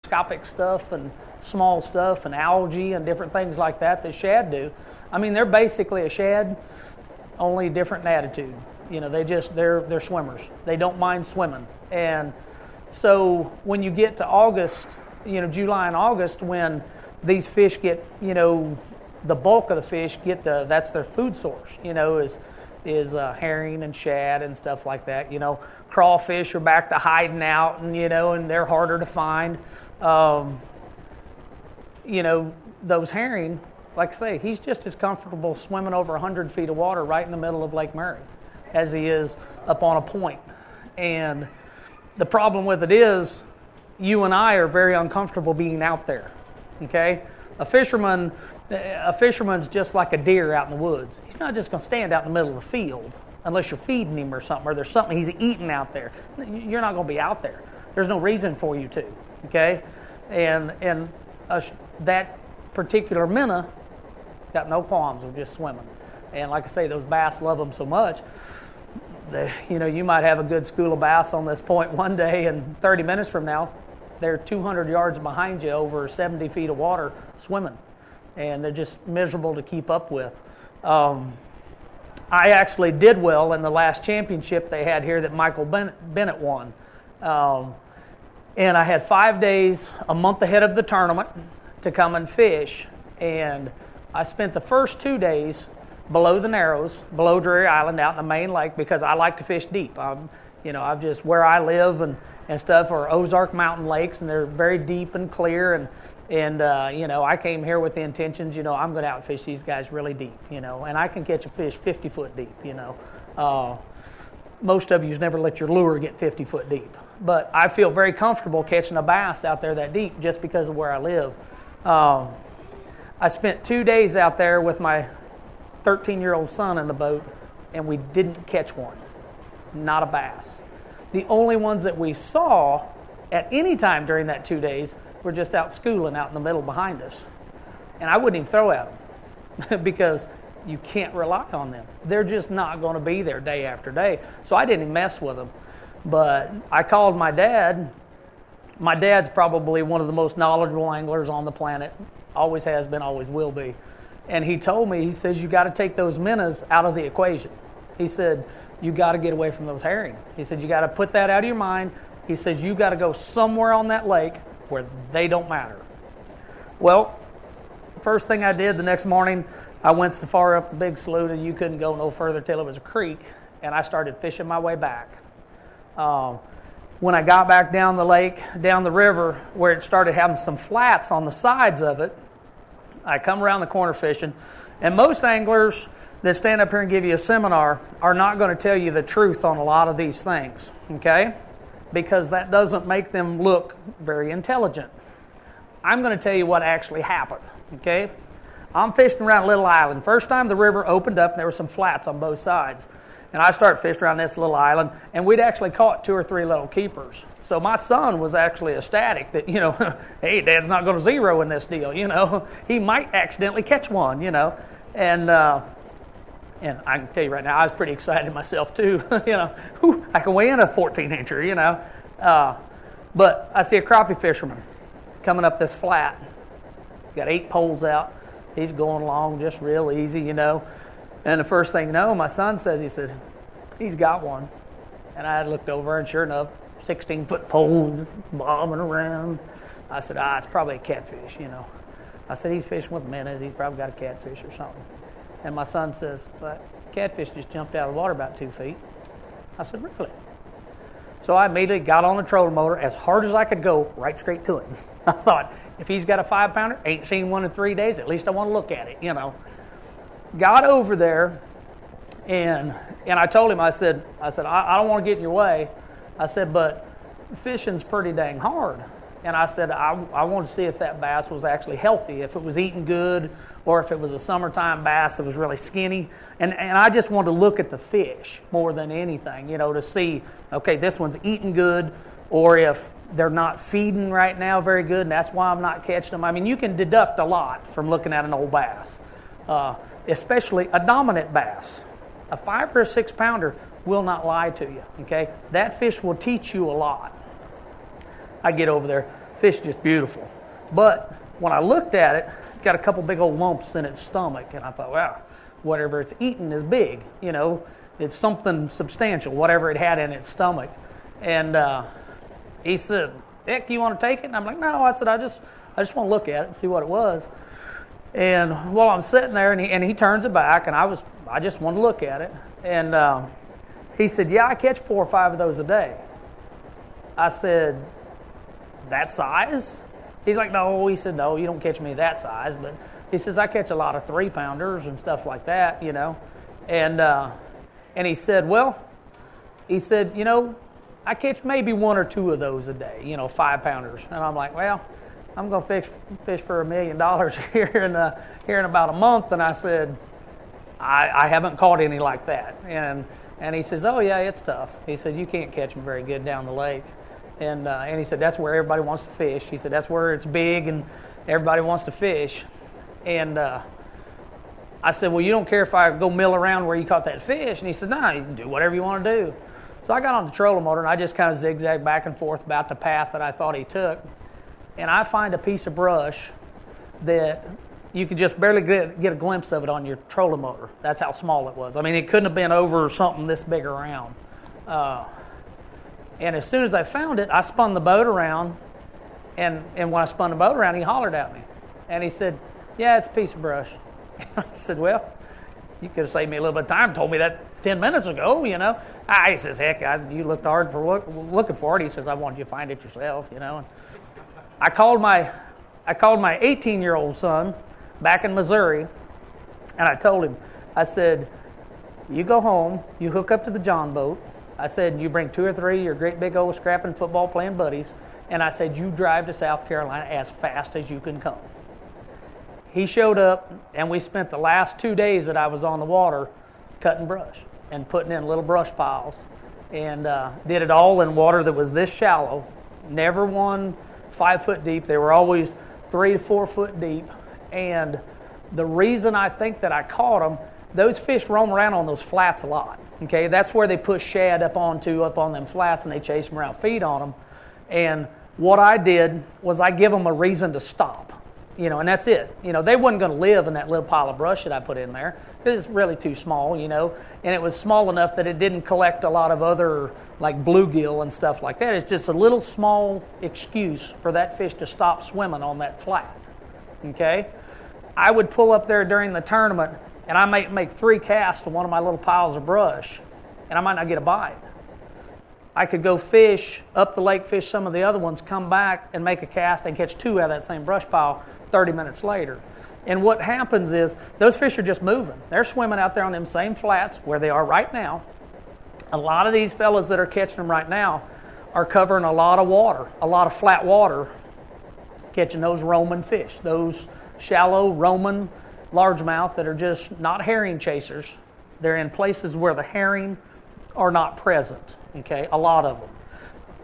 microscopic stuff and small stuff and algae and different things like that shad do. I mean, they're basically a shad, only different in attitude. You know, they're swimmers. They don't mind swimming. And so when you get to August, you know, July and August, when these fish get, you know, the bulk of the fish that's their food source, you know, is herring and shad and stuff like that. You know, crawfish are back to hiding out, and you know, and they're harder to find. You know, those herring, like I say, he's just as comfortable swimming over 100 feet of water right in the middle of Lake Murray as he is up on a point. And the problem with it is, you and I are very uncomfortable being out there. Okay, a fisherman's just like a deer out in the woods. He's not just going to stand out in the middle of the field unless you're feeding him or something, or there's something he's eating out there. You're not going to be out there. There's no reason for you to. Okay, and that particular minnow got no qualms of just swimming. And like I say, those bass love them so much. You know, you might have a good school of bass on this point one day, and 30 minutes from now, they're 200 yards behind you over 70 feet of water swimming. And they're just miserable to keep up with. I actually did well in the last championship they had here that Michael Bennett won. And I had 5 days, a month ahead of the tournament, to come and fish. And I spent the first 2 days below the Narrows, below Drury Island, out in the main lake, because I like to fish deep. I've just, where I live and stuff are Ozark Mountain lakes, and they're very deep and clear. And you know, I came here with the intentions, you know, I'm going to outfish these guys really deep, you know, and I can catch a fish 50 foot deep, you know. Most of you's never let your lure get 50 foot deep. But I feel very comfortable catching a bass out there that deep just because of where I live. I spent 2 days out there with my 13-year-old son in the boat, and we didn't catch one. Not a bass. The only ones that we saw at any time during that 2 days were just out schooling out in the middle behind us. And I wouldn't even throw at them because you can't rely on them. They're just not going to be there day after day. So I didn't even mess with them. But I called my dad. My dad's probably one of the most knowledgeable anglers on the planet. Always has been, always will be. And he told me, he says, you got to take those minnows out of the equation. He said, you got to get away from those herring. He said, you got to put that out of your mind. He says, you got to go somewhere on that lake where they don't matter. Well, first thing I did the next morning, I went so far up the big slough that you couldn't go no further till it was a creek, and I started fishing my way back. When I got back down the lake, down the river, where it started having some flats on the sides of it, I come around the corner fishing, and most anglers that stand up here and give you a seminar are not going to tell you the truth on a lot of these things, okay? Because that doesn't make them look very intelligent. I'm going to tell you what actually happened, okay? I'm fishing around Little Island. First time the river opened up, and there were some flats on both sides. And I started fishing around this little island, and we'd actually caught 2 or 3 little keepers. So my son was actually ecstatic that, you know, hey, Dad's not going to zero in this deal, you know. He might accidentally catch one, you know. And I can tell you right now, I was pretty excited myself too. You know, whew, I can weigh in a 14-incher, you know. But I see a crappie fisherman coming up this flat. Got 8 poles out. He's going along just real easy, you know. And the first thing you know, my son says, he says, he's got one. And I looked over, and sure enough, 16-foot pole bobbing around. I said, it's probably a catfish, you know. I said, he's fishing with minnows. He's probably got a catfish or something. And my son says, but catfish just jumped out of the water about 2 feet. I said, really? So I immediately got on the trolling motor as hard as I could go, right straight to him. I thought, if he's got a 5-pounder, ain't seen one in 3 days, at least I want to look at it, you know. Got over there, and I told him, I said, I don't want to get in your way. I said, but fishing's pretty dang hard. And I said, I want to see if that bass was actually healthy, if it was eating good, or if it was a summertime bass that was really skinny. And I just wanted to look at the fish more than anything, you know, to see, okay, this one's eating good, or if they're not feeding right now very good, and that's why I'm not catching them. I mean, you can deduct a lot from looking at an old bass, especially a dominant bass. A 5 or a 6 pounder will not lie to you, okay? That fish will teach you a lot. I get over there, Fish just beautiful. But when I looked at it, it's got a couple big old lumps in its stomach, and I thought, wow, whatever it's eating is big, it's something substantial, whatever it had in its stomach. And he said, Dick, you want to take it? And I'm like, no. I said, I just want to look at it and see what it was. And while I'm sitting there, and he turns it back, and I just want to look at it. And he said, yeah, I catch 4 or 5 of those a day. I said, that size? He's like, no. He said, no, you don't catch me that size. But he says, I catch a lot of 3-pounders and stuff like that, And he said, I catch maybe 1 or 2 of those a day, 5-pounders. And I'm like, well, I'm going to fish for $1 million here in about a month. And I said, I haven't caught any like that. And he says, oh yeah, it's tough. He said, you can't catch them very good down the lake. And he said, that's where everybody wants to fish. He said, that's where it's big and everybody wants to fish. And I said, well, you don't care if I go mill around where you caught that fish? And he said, no, you can do whatever you want to do. So I got on the trolling motor, and I just kind of zigzagged back and forth about the path that I thought he took. And I find a piece of brush that you could just barely get a glimpse of it on your trolling motor. That's how small it was. I mean, it couldn't have been over something this big around. And as soon as I found it, I spun the boat around. And when I spun the boat around, he hollered at me. And he said, yeah, it's a piece of brush. I said, well, you could have saved me a little bit of time, told me that 10 minutes ago, He says, heck, you looked hard for looking for it. He says, I wanted you to find it yourself, And I called my 18-year-old son back in Missouri, and I told him, I said, you go home, you hook up to the John boat. I said, you bring 2 or 3 of your great big old scrapping football playing buddies, and I said, you drive to South Carolina as fast as you can come. He showed up, and we spent the last 2 days that I was on the water cutting brush and putting in little brush piles, and did it all in water that was this shallow. Never one 5 foot deep. They were always 3 to 4 foot deep. And the reason I think that I caught them, those fish roam around on those flats a lot. Okay, that's where they push shad up on them flats, and they chase them around, feed on them. And what I did was I give them a reason to stop. And that's it. They wasn't going to live in that little pile of brush that I put in there because it's really too small, and it was small enough that it didn't collect a lot of other, like bluegill and stuff like that. It's just a little small excuse for that fish to stop swimming on that flat, okay? I would pull up there during the tournament, and I might make 3 casts to one of my little piles of brush, and I might not get a bite. I could go fish up the lake, fish some of the other ones, come back and make a cast and catch 2 out of that same brush pile 30 minutes later. And what happens is those fish are just moving. They're swimming out there on them same flats where they are right now. A lot of these fellas that are catching them right now are covering a lot of water, a lot of flat water, catching those roaming fish, those shallow roaming largemouth that are just not herring chasers. They're in places where the herring are not present, okay, a lot of them.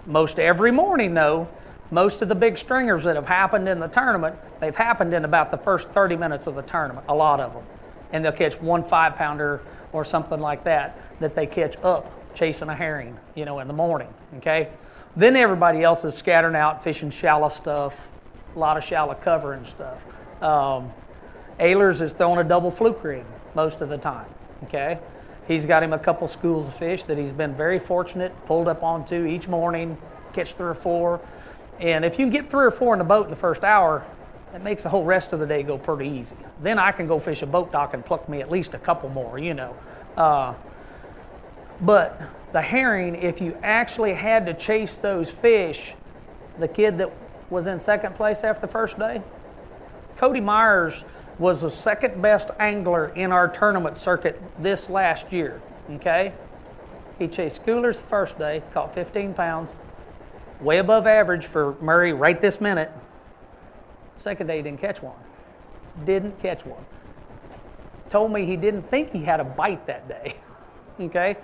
Most every morning, though, most of the big stringers that have happened in the tournament, they've happened in about the first 30 minutes of the tournament, a lot of them. And they'll catch 1 5-pounder or something like that they catch up chasing a herring, in the morning, okay? Then everybody else is scattering out, fishing shallow stuff, a lot of shallow cover and stuff. Ehlers is throwing a double fluke rig most of the time, okay? He's got him a couple schools of fish that he's been very fortunate, pulled up onto each morning, catch 3 or 4. And if you can get 3 or 4 in the boat in the first hour, that makes the whole rest of the day go pretty easy. Then I can go fish a boat dock and pluck me at least a couple more, But the herring, if you actually had to chase those fish, the kid that was in second place after the first day, Cody Myers was the second best angler in our tournament circuit this last year, okay? He chased schoolers the first day, caught 15 pounds, way above average for Murray right this minute. Second day, he didn't catch one. Didn't catch one. Told me he didn't think he had a bite that day, okay?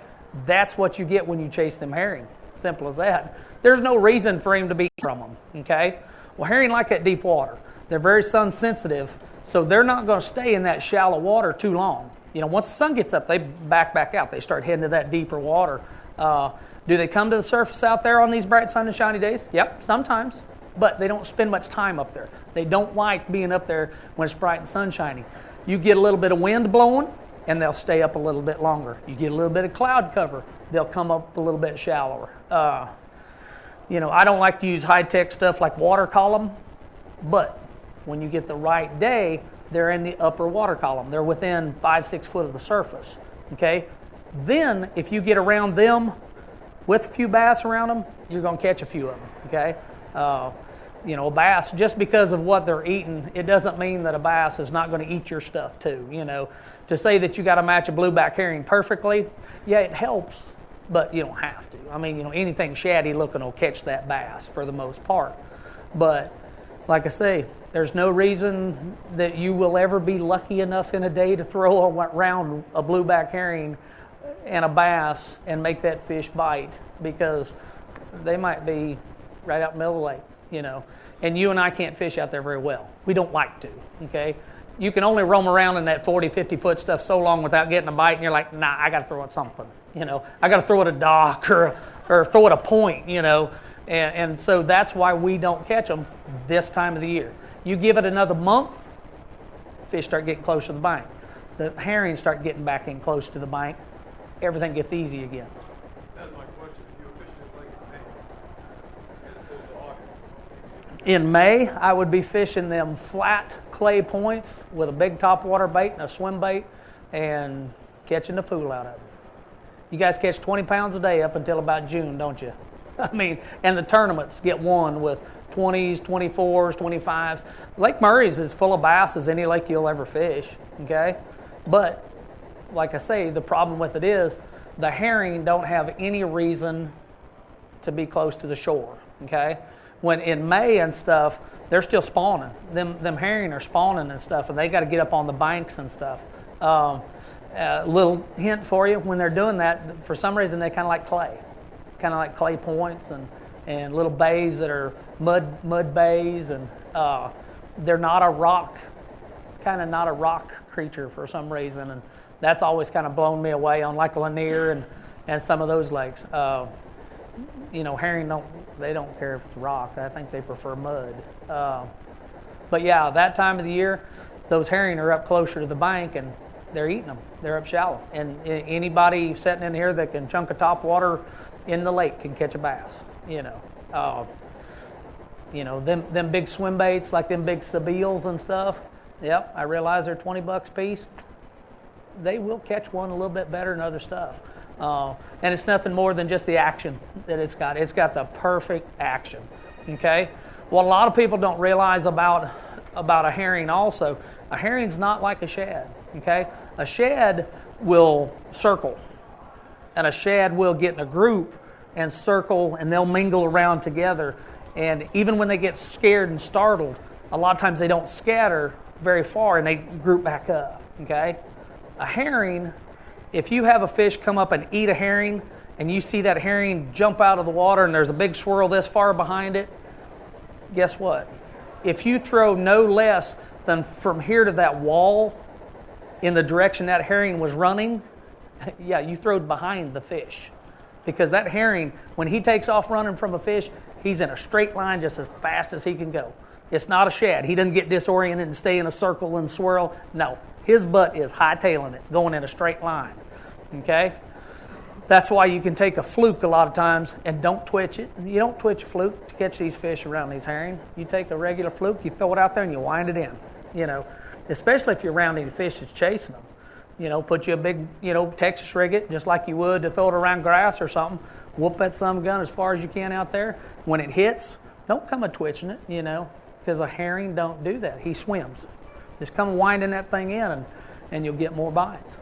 That's what you get when you chase them herring. Simple as that. There's no reason for him to be from them, okay? Well, herring like that deep water. They're very sun sensitive, so they're not going to stay in that shallow water too long. Once the sun gets up, they back out. They start heading to that deeper water. Do they come to the surface out there on these bright, sun and shiny days? Yep, sometimes. but they don't spend much time up there. They don't like being up there when it's bright and sunshiny. You get a little bit of wind blowing, and they'll stay up a little bit longer. You get a little bit of cloud cover, they'll come up a little bit shallower. I don't like to use high-tech stuff like water column, but when you get the right day, they're in the upper water column. They're within 5-6 foot of the surface, okay? Then, if you get around them with a few bass around them, you're going to catch a few of them, okay? A bass, just because of what they're eating, it doesn't mean that a bass is not going to eat your stuff too, To say that you got to match a blueback herring perfectly, yeah, it helps, but you don't have to. Anything shaddy looking will catch that bass for the most part. But, like I say, there's no reason that you will ever be lucky enough in a day to throw around a blueback herring and a bass and make that fish bite, because they might be right out in the middle of the lake, And you and I can't fish out there very well. We don't like to, okay? You can only roam around in that 40, 50-foot stuff so long without getting a bite, and you're like, nah, I got to throw at something, I got to throw at a dock or throw at a point, And so that's why we don't catch them this time of the year. You give it another month, fish start getting close to the bank. The herring start getting back in close to the bank. Everything gets easy again. That's my question. You were fishing this lake in May, as opposed to August. In May, I would be fishing them flat clay points with a big topwater bait and a swim bait and catching the fool out of them. You guys catch 20 pounds a day up until about June, don't you? And the tournaments get won with 20s, 24s, 25s. Lake Murray's is full of bass as any lake you'll ever fish, okay? But, like I say, the problem with it is the herring don't have any reason to be close to the shore, okay? When in May and stuff, they're still spawning. Them herring are spawning and stuff, and they got to get up on the banks and stuff. Little hint for you, when they're doing that, for some reason they kind of like clay points and little bays that are mud bays, and they're not a rock creature for some reason, and that's always kind of blown me away on like Lanier and some of those lakes. Herring don't care if it's rock. I think they prefer mud. But yeah, that time of the year, those herring are up closer to the bank and they're eating them. They're up shallow. And anybody sitting in here that can chunk a top water in the lake can catch a bass. Them big swim baits, like them big sabiles and stuff. Yep, I realize they're $20 a piece. They will catch one a little bit better than other stuff. And it's nothing more than just the action that it's got. It's got the perfect action. Okay? What a lot of people don't realize about a herring also, a herring's not like a shad. Okay? A shad will circle, and a shad will get in a group and circle, and they'll mingle around together. And even when they get scared and startled, a lot of times they don't scatter very far and they group back up. Okay? A herring, if you have a fish come up and eat a herring, and you see that herring jump out of the water and there's a big swirl this far behind it, guess what? If you throw no less than from here to that wall in the direction that herring was running, yeah, you throwed behind the fish. Because that herring, when he takes off running from a fish, he's in a straight line just as fast as he can go. It's not a shad. He doesn't get disoriented and stay in a circle and swirl. No, his butt is hightailing it, going in a straight line. Okay? That's why you can take a fluke a lot of times and don't twitch it. You don't twitch a fluke to catch these fish around these herring. You take a regular fluke, you throw it out there and you wind it in. Especially if you're around any fish that's chasing them. Put you a big, Texas rig it, just like you would to throw it around grass or something. Whoop that son gun as far as you can out there. When it hits, don't come a twitching it, because a herring don't do that. He swims. Just come winding that thing in and you'll get more bites.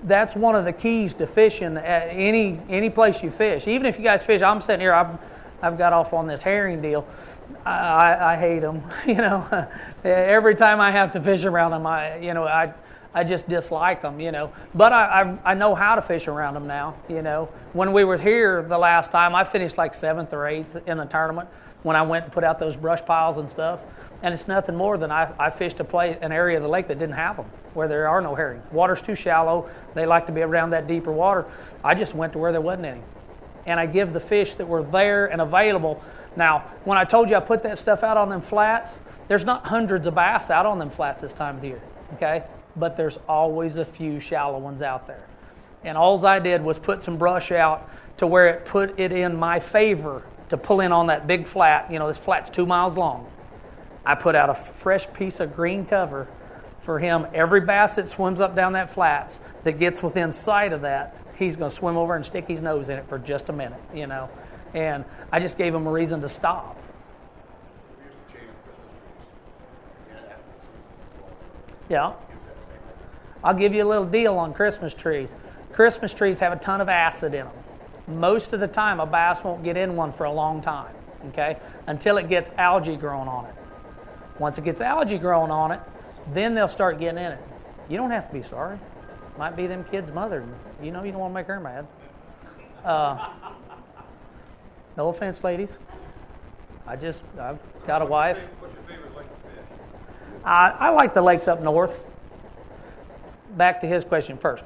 That's one of the keys to fishing at any place you fish. Even if you guys fish, I'm sitting here, I've got off on this herring deal. I hate them. Every time I have to fish around them, I just dislike them. But I know how to fish around them now. When we were here the last time, I finished like 7th or 8th in the tournament when I went and put out those brush piles and stuff. And it's nothing more than I fished an area of the lake that didn't have them, where there are no herring. Water's too shallow. They like to be around that deeper water. I just went to where there wasn't any. And I give the fish that were there and available Now, when I told you I put that stuff out on them flats, there's not hundreds of bass out on them flats this time of the year, okay? But there's always a few shallow ones out there. And all I did was put some brush out to where it put it in my favor to pull in on that big flat. You know, this flat's 2 miles long. I put out a fresh piece of green cover for him. Every bass that swims up down that flats that gets within sight of that, he's going to swim over and stick his nose in it for just a minute, you know. And I just gave him a reason to stop. Yeah. I'll give you a little deal on Christmas trees. Christmas trees have a ton of acid in them. Most of the time, a bass won't get in one for a long time, okay, until it gets algae growing on it. Once it gets algae growing on it, then they'll start getting in it. You don't have to be sorry. Might be them kids' mother. You know you don't want to make her mad. No offense, ladies. I've got a wife. What's your favorite lake to fish? I like the lakes up north. Back to his question first.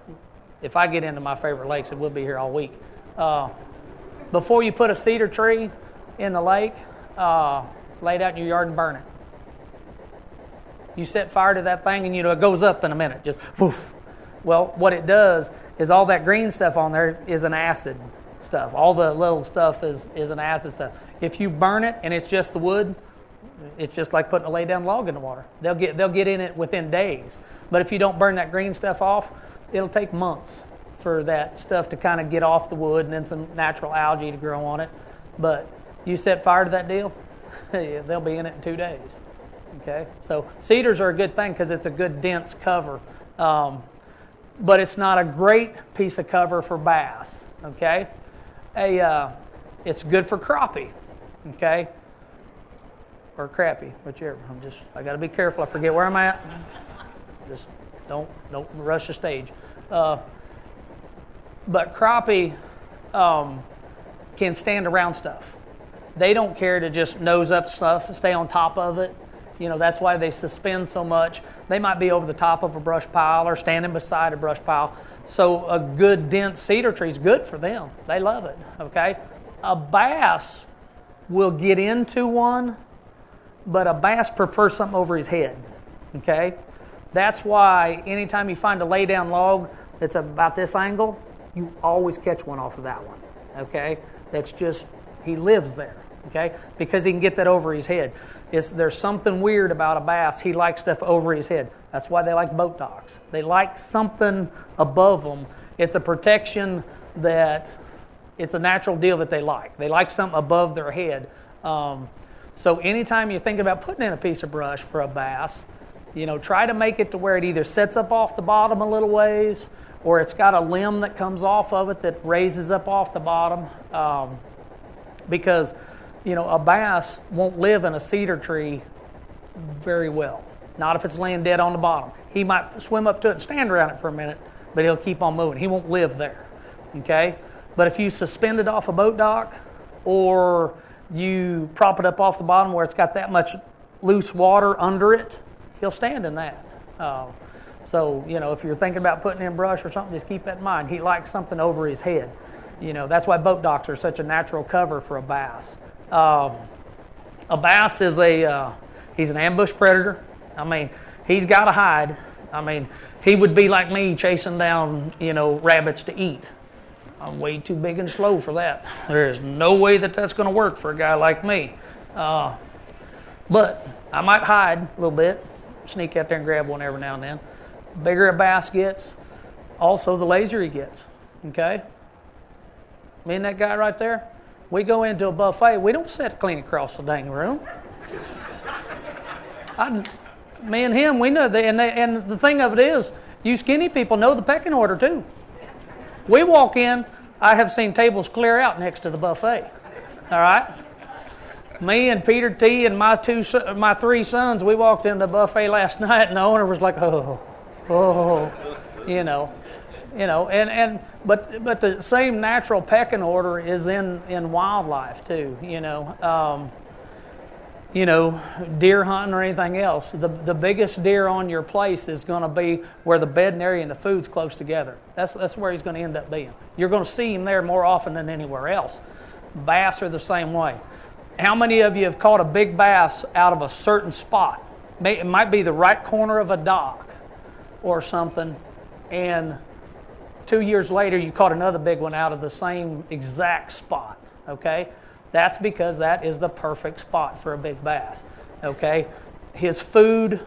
If I get into my favorite lakes, and we'll be here all week. Before you put a cedar tree in the lake, lay it out in your yard and burn it. You set fire to that thing and it goes up in a minute. Just woof. Well, what it does is all that green stuff on there is an acid stuff. All the little stuff is an acid stuff. If you burn it and it's just the wood, it's just like putting a lay down log in the water. They'll get in it within days. But if you don't burn that green stuff off, it'll take months for that stuff to kind of get off the wood and then some natural algae to grow on it. But you set fire to that deal, they'll be in it in 2 days. Okay, so cedars are a good thing because it's a good dense cover, but it's not a great piece of cover for bass. Okay, it's good for crappie. Okay, or crappie, whichever. I got to be careful. I forget where I'm at. Just don't rush the stage. But crappie can stand around stuff. They don't care to just nose up stuff and stay on top of it. That's why they suspend so much. They might be over the top of a brush pile or standing beside a brush pile. So a good dense cedar tree is good for them. They love it, okay? A bass will get into one, but a bass prefers something over his head, okay? That's why anytime you find a lay down log that's about this angle, you always catch one off of that one, okay? That's just, he lives there, okay? Because he can get that over his head. There's something weird about a bass. He likes stuff over his head. That's why they like boat docks. They like something above them. It's a protection it's a natural deal that they like. They like something above their head. So anytime you think about putting in a piece of brush for a bass, try to make it to where it either sets up off the bottom a little ways or it's got a limb that comes off of it that raises up off the bottom. Because a bass won't live in a cedar tree very well. Not if it's laying dead on the bottom. He might swim up to it and stand around it for a minute, but he'll keep on moving. He won't live there, okay? But if you suspend it off a boat dock or you prop it up off the bottom where it's got that much loose water under it, he'll stand in that. So, if you're thinking about putting in brush or something, just keep that in mind. He likes something over his head. That's why boat docks are such a natural cover for a bass. A bass is he's an ambush predator. He's got to hide. He would be like me chasing down, rabbits to eat. I'm way too big and slow for that. There's no way that's going to work for a guy like me. But I might hide a little bit, sneak out there and grab one every now and then. The bigger a bass gets, also the lazier he gets. Okay? Me and that guy right there, we go into a buffet, we don't sit clean across the dang room. Me and him, we know that, and the thing of it is, you skinny people know the pecking order too. We walk in, I have seen tables clear out next to the buffet. All right? Me and Peter T. and my 3 sons, we walked into the buffet last night, and the owner was like, oh, but the same natural pecking order is in wildlife too. Deer hunting or anything else. The biggest deer on your place is going to be where the bedding area and the food's close together. That's where he's going to end up being. You're going to see him there more often than anywhere else. Bass are the same way. How many of you have caught a big bass out of a certain spot? It might be the right corner of a dock or something, and 2 years later you caught another big one out of the same exact spot, okay? That's because that is the perfect spot for a big bass, okay? His food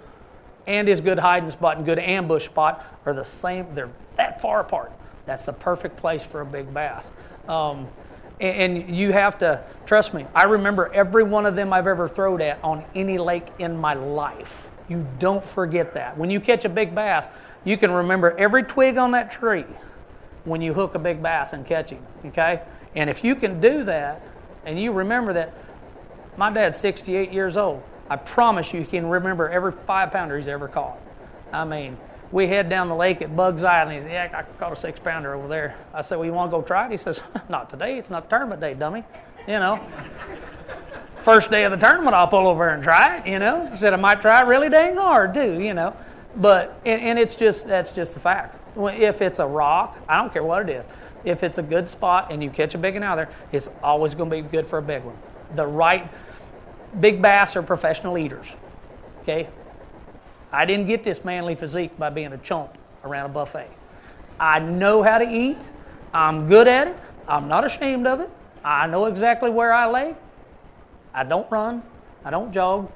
and his good hiding spot and good ambush spot are the same. They're that far apart. That's the perfect place for a big bass. And you have to, trust me, I remember every one of them I've ever thrown at on any lake in my life. You don't forget that. When you catch a big bass, you can remember every twig on that tree when you hook a big bass and catch him, okay? And if you can do that, and you remember that, my dad's 68 years old. I promise you he can remember every 5-pounder he's ever caught. I mean, we head down the lake at Bugs Island. He said, yeah, I caught a 6-pounder over there. I said, well, you want to go try it? He says, not today. It's not tournament day, dummy. You know. First day of the tournament, I'll pull over and try it, you know. He said, I might try it really dang hard, too, you know. But, and it's just, that's just the fact. If it's a rock, I don't care what it is. If it's a good spot and you catch a big one out there, it's always going to be good for a big one. The right, big bass are professional eaters, okay? I didn't get this manly physique by being a chump around a buffet. I know how to eat. I'm good at it. I'm not ashamed of it. I know exactly where I lay. I don't run. I don't jog.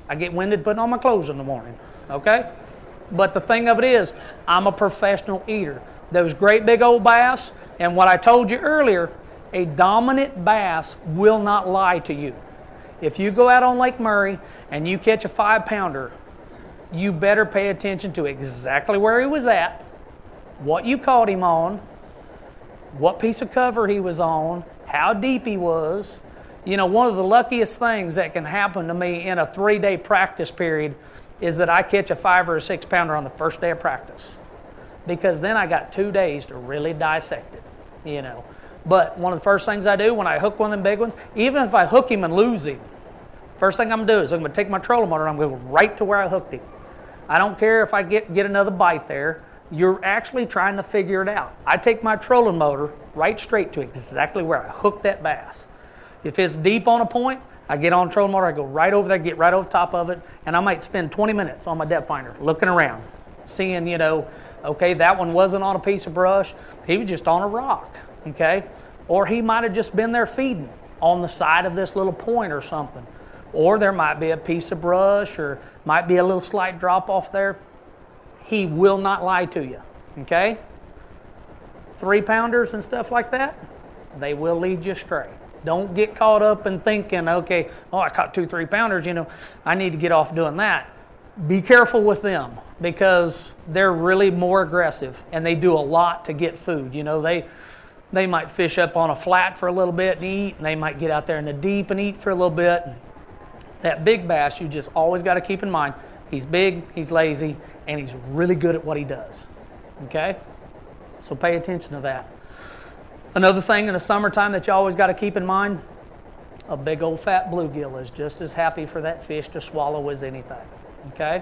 I get winded putting on my clothes in the morning, okay? But the thing of it is, I'm a professional eater. Those great big old bass, and what I told you earlier, a dominant bass will not lie to you. If you go out on Lake Murray and you catch a 5-pounder, you better pay attention to exactly where he was at, what you caught him on, what piece of cover he was on, how deep he was. You know, one of the luckiest things that can happen to me in a 3-day practice period is that I catch a 5 or a 6-pounder on the first day of practice. Because then I got 2 days to really dissect it, you know. But one of the first things I do when I hook one of them big ones, even if I hook him and lose him, first thing I'm going to do is I'm going to take my trolling motor and I'm going to go right to where I hooked him. I don't care if I get another bite there. You're actually trying to figure it out. I take my trolling motor right straight to exactly where I hooked that bass. If it's deep on a point, I get on trolling motor, I go right over there, get right over top of it, and I might spend 20 minutes on my depth finder looking around, seeing, you know, okay, that one wasn't on a piece of brush. He was just on a rock, okay? Or he might have just been there feeding on the side of this little point or something. Or there might be a piece of brush or might be a little slight drop off there. He will not lie to you, okay? 3-pounders and stuff like that, they will lead you astray. Don't get caught up in thinking, okay, oh, I caught 2 3-pounders, you know, I need to get off doing that. Be careful with them because they're really more aggressive and they do a lot to get food. You know, they might fish up on a flat for a little bit and eat, and they might get out there in the deep and eat for a little bit. That big bass, you just always got to keep in mind, he's big, he's lazy, and he's really good at what he does. Okay? So pay attention to that. Another thing in the summertime that you always got to keep in mind, a big old fat bluegill is just as happy for that fish to swallow as anything. Okay?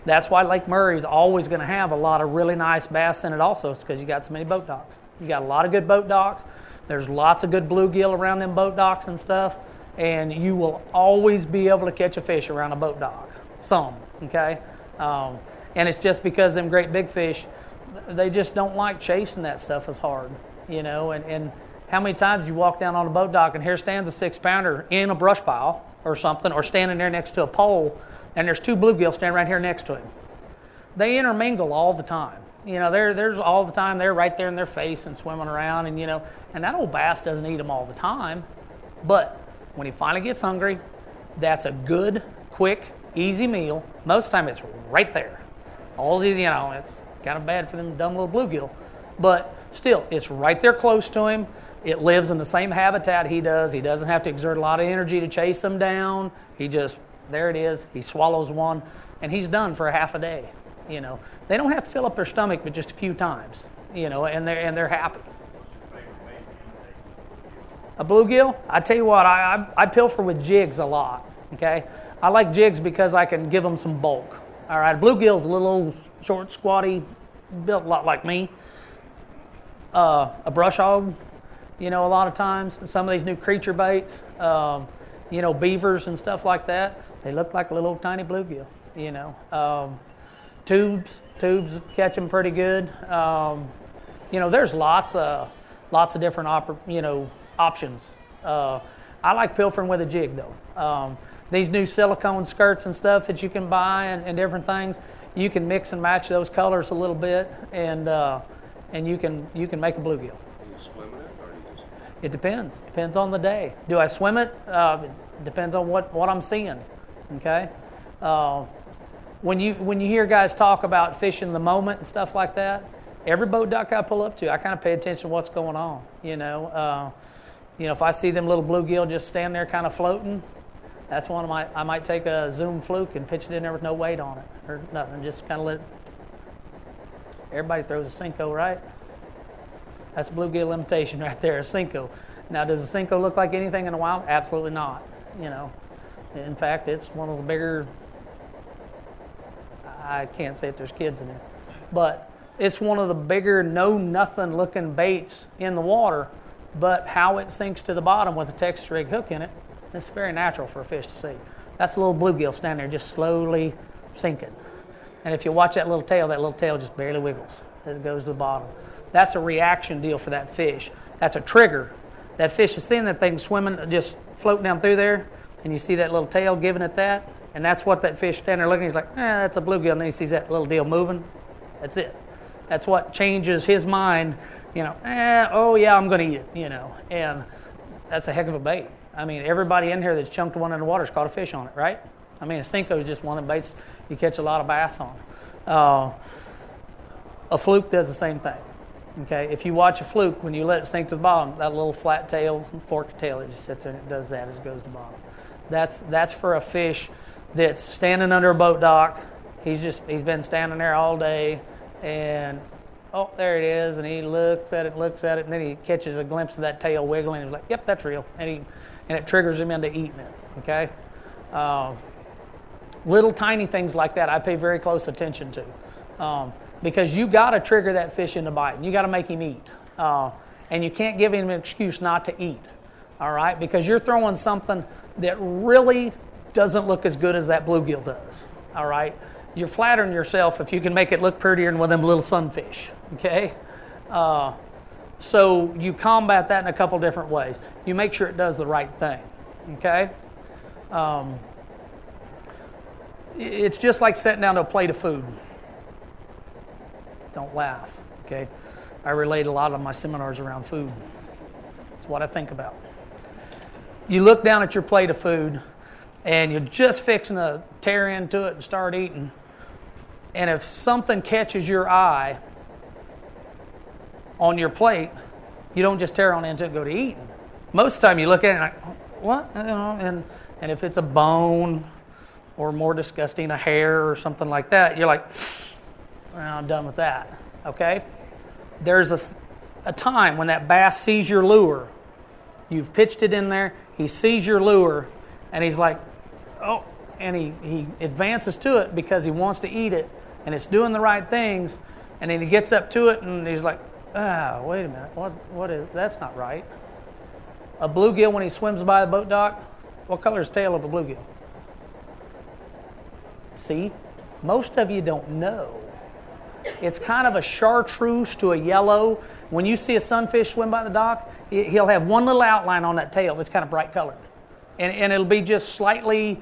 That's why Lake Murray is always going to have a lot of really nice bass in it also. It's because you got so many boat docks. You got a lot of good boat docks. There's lots of good bluegill around them boat docks and stuff. And you will always be able to catch a fish around a boat dock. Some, okay? And it's just because them great big fish, they just don't like chasing that stuff as hard. You know, and how many times you walk down on a boat dock and here stands a 6-pounder in a brush pile or something, or standing there next to a pole, and there's 2 bluegill standing right here next to him. They intermingle all the time. You know, there's all the time. They're right there in their face and swimming around, and you know, and that old bass doesn't eat them all the time. But when he finally gets hungry, that's a good, quick, easy meal. Most of the time it's right there. All you know, it's kind of bad for them dumb little bluegill, but still, it's right there close to him. It lives in the same habitat he does. He doesn't have to exert a lot of energy to chase them down. He just, there it is. He swallows one, and he's done for a half a day. You know, they don't have to fill up their stomach but just a few times. You know, and they're happy. A bluegill? I tell you what, I pilfer with jigs a lot. Okay, I like jigs because I can give them some bulk. All right, bluegill's a little old, short, squatty, built a lot like me. A brush hog, you know, a lot of times. Some of these new creature baits, beavers and stuff like that, they look like a little tiny bluegill. Tubes catch them pretty good. There's lots of different options. I like pilfering with a jig though. These new silicone skirts and stuff that you can buy and different things, you can mix and match those colors a little bit, and you can make a bluegill. Are you swimming it, or are you just? It depends. Depends on the day. Do I swim it? It depends on what I'm seeing. Okay. When you hear guys talk about fishing the moment and stuff like that, every boat dock I pull up to, I kind of pay attention to what's going on. If I see them little bluegill just stand there kind of floating, that's one of I might take a Zoom fluke and pitch it in there with no weight on it or nothing. Just kind of let it. Everybody throws a Cinco, right? That's a bluegill imitation right there, a Cinco. Now, does a Cinco look like anything in the wild? Absolutely not. In fact, it's one of the bigger. I can't say if there's kids in there, but it's one of the bigger know-nothing looking baits in the water. But how it sinks to the bottom with a Texas rig hook in it, it's very natural for a fish to see. That's a little bluegill standing there just slowly sinking. And if you watch that little tail just barely wiggles as it goes to the bottom. That's a reaction deal for that fish. That's a trigger. That fish is seeing that thing swimming, just floating down through there, and you see that little tail giving it that, and that's what that fish standing there looking, he's like, that's a bluegill, and then he sees that little deal moving. That's it. That's what changes his mind, oh yeah, I'm going to eat it, and that's a heck of a bait. I mean, everybody in here that's chunked one in the water has caught a fish on it, right? I mean, a Cinco is just one of the baits you catch a lot of bass on. A fluke does the same thing. Okay, if you watch a fluke, when you let it sink to the bottom, that little flat tail, forked tail, it just sits there and it does that as it goes to the bottom. That's for a fish that's standing under a boat dock. He's been standing there all day, and there it is, and he looks at it, and then he catches a glimpse of that tail wiggling, and he's like, yep, that's real, and it triggers him into eating it. Okay, little tiny things like that I pay very close attention to. Because you got to trigger that fish into biting. You got to make him eat. And you can't give him an excuse not to eat. All right? Because you're throwing something that really doesn't look as good as that bluegill does. All right? You're flattering yourself if you can make it look prettier than one of them little sunfish. Okay? So you combat that in a couple different ways. You make sure it does the right thing. Okay? It's just like sitting down to a plate of food. Don't laugh, okay? I relate a lot of my seminars around food. It's what I think about. You look down at your plate of food, and you're just fixing to tear into it and start eating, and if something catches your eye on your plate, you don't just tear on into it and go to eating. Most of the time you look at it and like, what? And if it's a bone, or more disgusting, a hair or something like that, you're like, I'm done with that, okay? There's a time when that bass sees your lure. You've pitched it in there. He sees your lure, and he's like, and he advances to it because he wants to eat it, and it's doing the right things, and then he gets up to it, and he's like, wait a minute, what is, that's not right. A bluegill, when he swims by the boat dock, what color is the tail of a bluegill? See? Most of you don't know. It's kind of a chartreuse to a yellow. When you see a sunfish swim by the dock, he'll have one little outline on that tail that's kind of bright colored. And it'll be just slightly,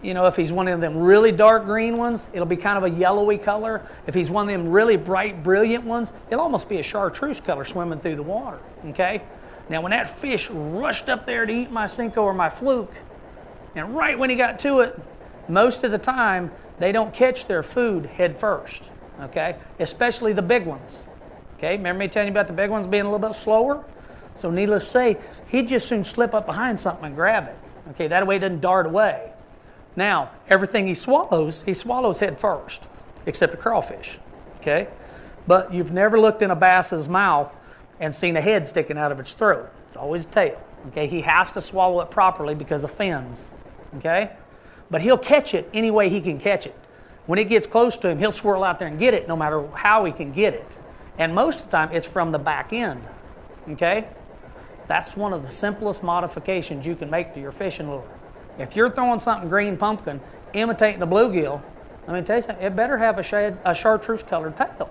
if he's one of them really dark green ones, it'll be kind of a yellowy color. If he's one of them really bright, brilliant ones, it'll almost be a chartreuse color swimming through the water. Okay? Now, when that fish rushed up there to eat my Cinco or my fluke, and right when he got to it, most of the time, they don't catch their food head first. Okay, especially the big ones. Okay, remember me telling you about the big ones being a little bit slower? So needless to say, he'd just soon slip up behind something and grab it. Okay, that way it doesn't dart away. Now, everything he swallows head first, except a crawfish. Okay, but you've never looked in a bass's mouth and seen a head sticking out of its throat. It's always a tail. Okay, he has to swallow it properly because of fins. Okay, but he'll catch it any way he can catch it. When it gets close to him, he'll swirl out there and get it no matter how he can get it. And most of the time, it's from the back end. Okay? That's one of the simplest modifications you can make to your fishing lure. If you're throwing something green pumpkin, imitating the bluegill, let me tell you something, it better have a chartreuse colored tail.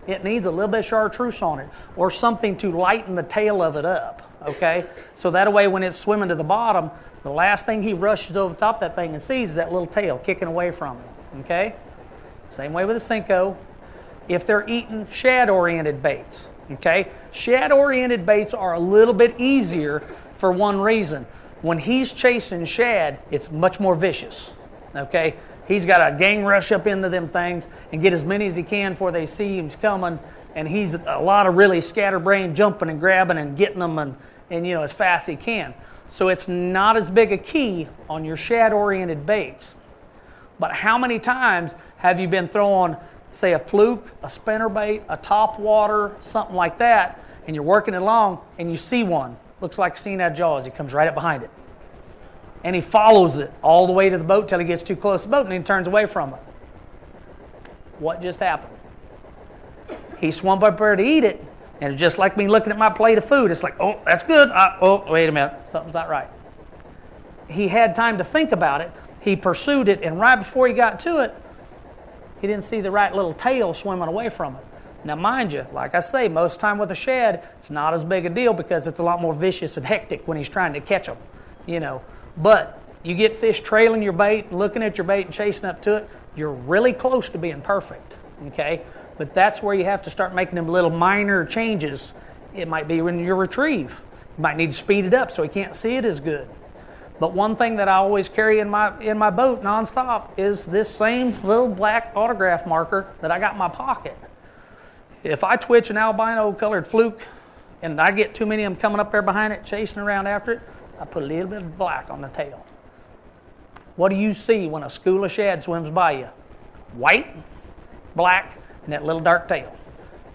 It needs a little bit of chartreuse on it or something to lighten the tail of it up, okay? So that way when it's swimming to the bottom, the last thing he rushes over the top of that thing and sees is that little tail kicking away from him, okay? Same way with a Senko. If they're eating shad-oriented baits, okay? Shad-oriented baits are a little bit easier for one reason. When he's chasing shad, it's much more vicious, okay? He's got to gang rush up into them things and get as many as he can before they see him coming, and he's a lot of really scatterbrained jumping and grabbing and getting them and as fast as he can. So it's not as big a key on your shad-oriented baits. But how many times have you been throwing, say, a fluke, a spinnerbait, a top water, something like that, and you're working it along and you see one, looks like seeing that Jaws, he comes right up behind it. And he follows it all the way to the boat till he gets too close to the boat and then he turns away from it. What just happened? He swam up there to eat it, and it's just like me looking at my plate of food. It's like, oh, that's good. Oh, wait a minute. Something's not right. He had time to think about it. He pursued it, and right before he got to it, he didn't see the right little tail swimming away from it. Now, mind you, like I say, most of the time with a shad, it's not as big a deal because it's a lot more vicious and hectic when he's trying to catch them, But you get fish trailing your bait, looking at your bait and chasing up to it, you're really close to being perfect, okay? But that's where you have to start making them little minor changes. It might be when you retrieve. You might need to speed it up so he can't see it as good. But one thing that I always carry in my boat nonstop is this same little black autograph marker that I got in my pocket. If I twitch an albino colored fluke and I get too many of them coming up there behind it, chasing around after it, I put a little bit of black on the tail. What do you see when a school of shad swims by you? White, black, and that little dark tail.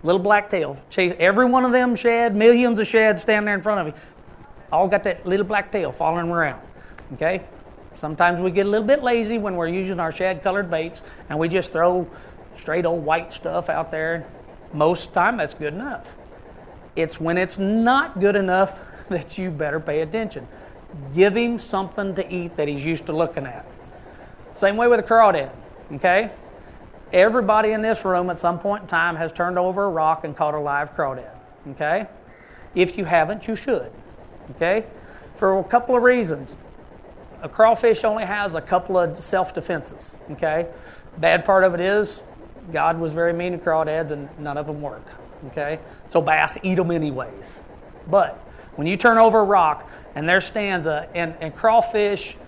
Little black tail. Chase every one of them shad, millions of shad standing there in front of me. All got that little black tail following them around. Okay? Sometimes we get a little bit lazy when we're using our shad-colored baits, and we just throw straight old white stuff out there. Most of the time, that's good enough. It's when it's not good enough that you better pay attention. Give him something to eat that he's used to looking at. Same way with a crawdad, okay? Everybody in this room at some point in time has turned over a rock and caught a live crawdad, okay? If you haven't, you should, okay? For a couple of reasons. A crawfish only has a couple of self-defenses, okay? Bad part of it is God was very mean to crawdads and none of them work, okay? So bass eat them anyways. But when you turn over a rock and there stands and crawfish,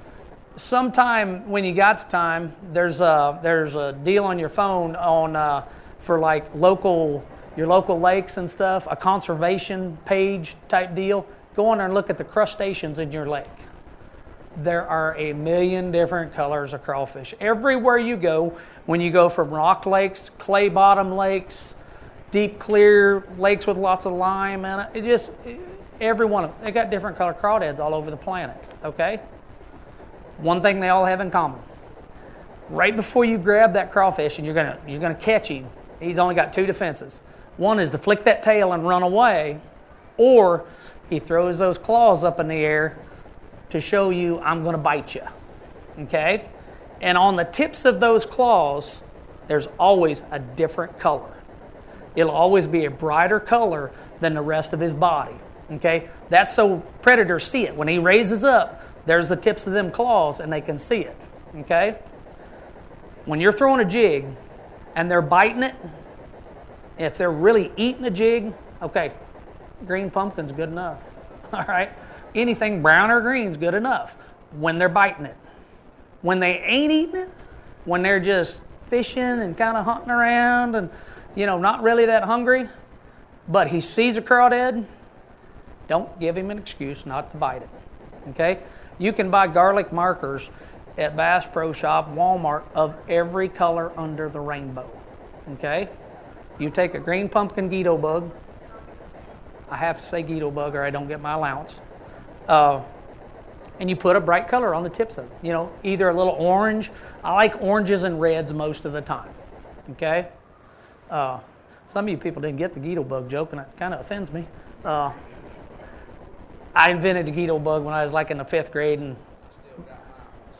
sometime when you got the time, there's a deal on your phone on for like your local lakes and stuff, a conservation page type deal. Go on there and look at the crustaceans in your lake. There are a million different colors of crawfish. Everywhere you go, when you go from rock lakes, clay bottom lakes, deep clear lakes with lots of lime in it, every one of them, they got different color crawdads all over the planet, okay? One thing they all have in common. Right before you grab that crawfish and you're gonna catch him, he's only got two defenses. One is to flick that tail and run away, or he throws those claws up in the air to show you, I'm going to bite you, okay? And on the tips of those claws, there's always a different color. It'll always be a brighter color than the rest of his body, okay? That's so predators see it. When he raises up, there's the tips of them claws, and they can see it, okay? When you're throwing a jig, and they're biting it, if they're really eating a jig, okay, green pumpkin's good enough, all right? Anything brown or green's good enough when they're biting it. When they ain't eating it, when they're just fishing and kind of hunting around and, not really that hungry, but he sees a crawdad, don't give him an excuse not to bite it, okay? You can buy garlic markers at Bass Pro Shop, Walmart, of every color under the rainbow, okay? You take a green pumpkin Guido bug. I have to say Guido bug or I don't get my allowance. And you put a bright color on the tips of it. Either a little orange. I like oranges and reds most of the time. Okay? Some of you people didn't get the Guido bug joke, and it kind of offends me. I invented the Guido bug when I was like in the 5th grade, and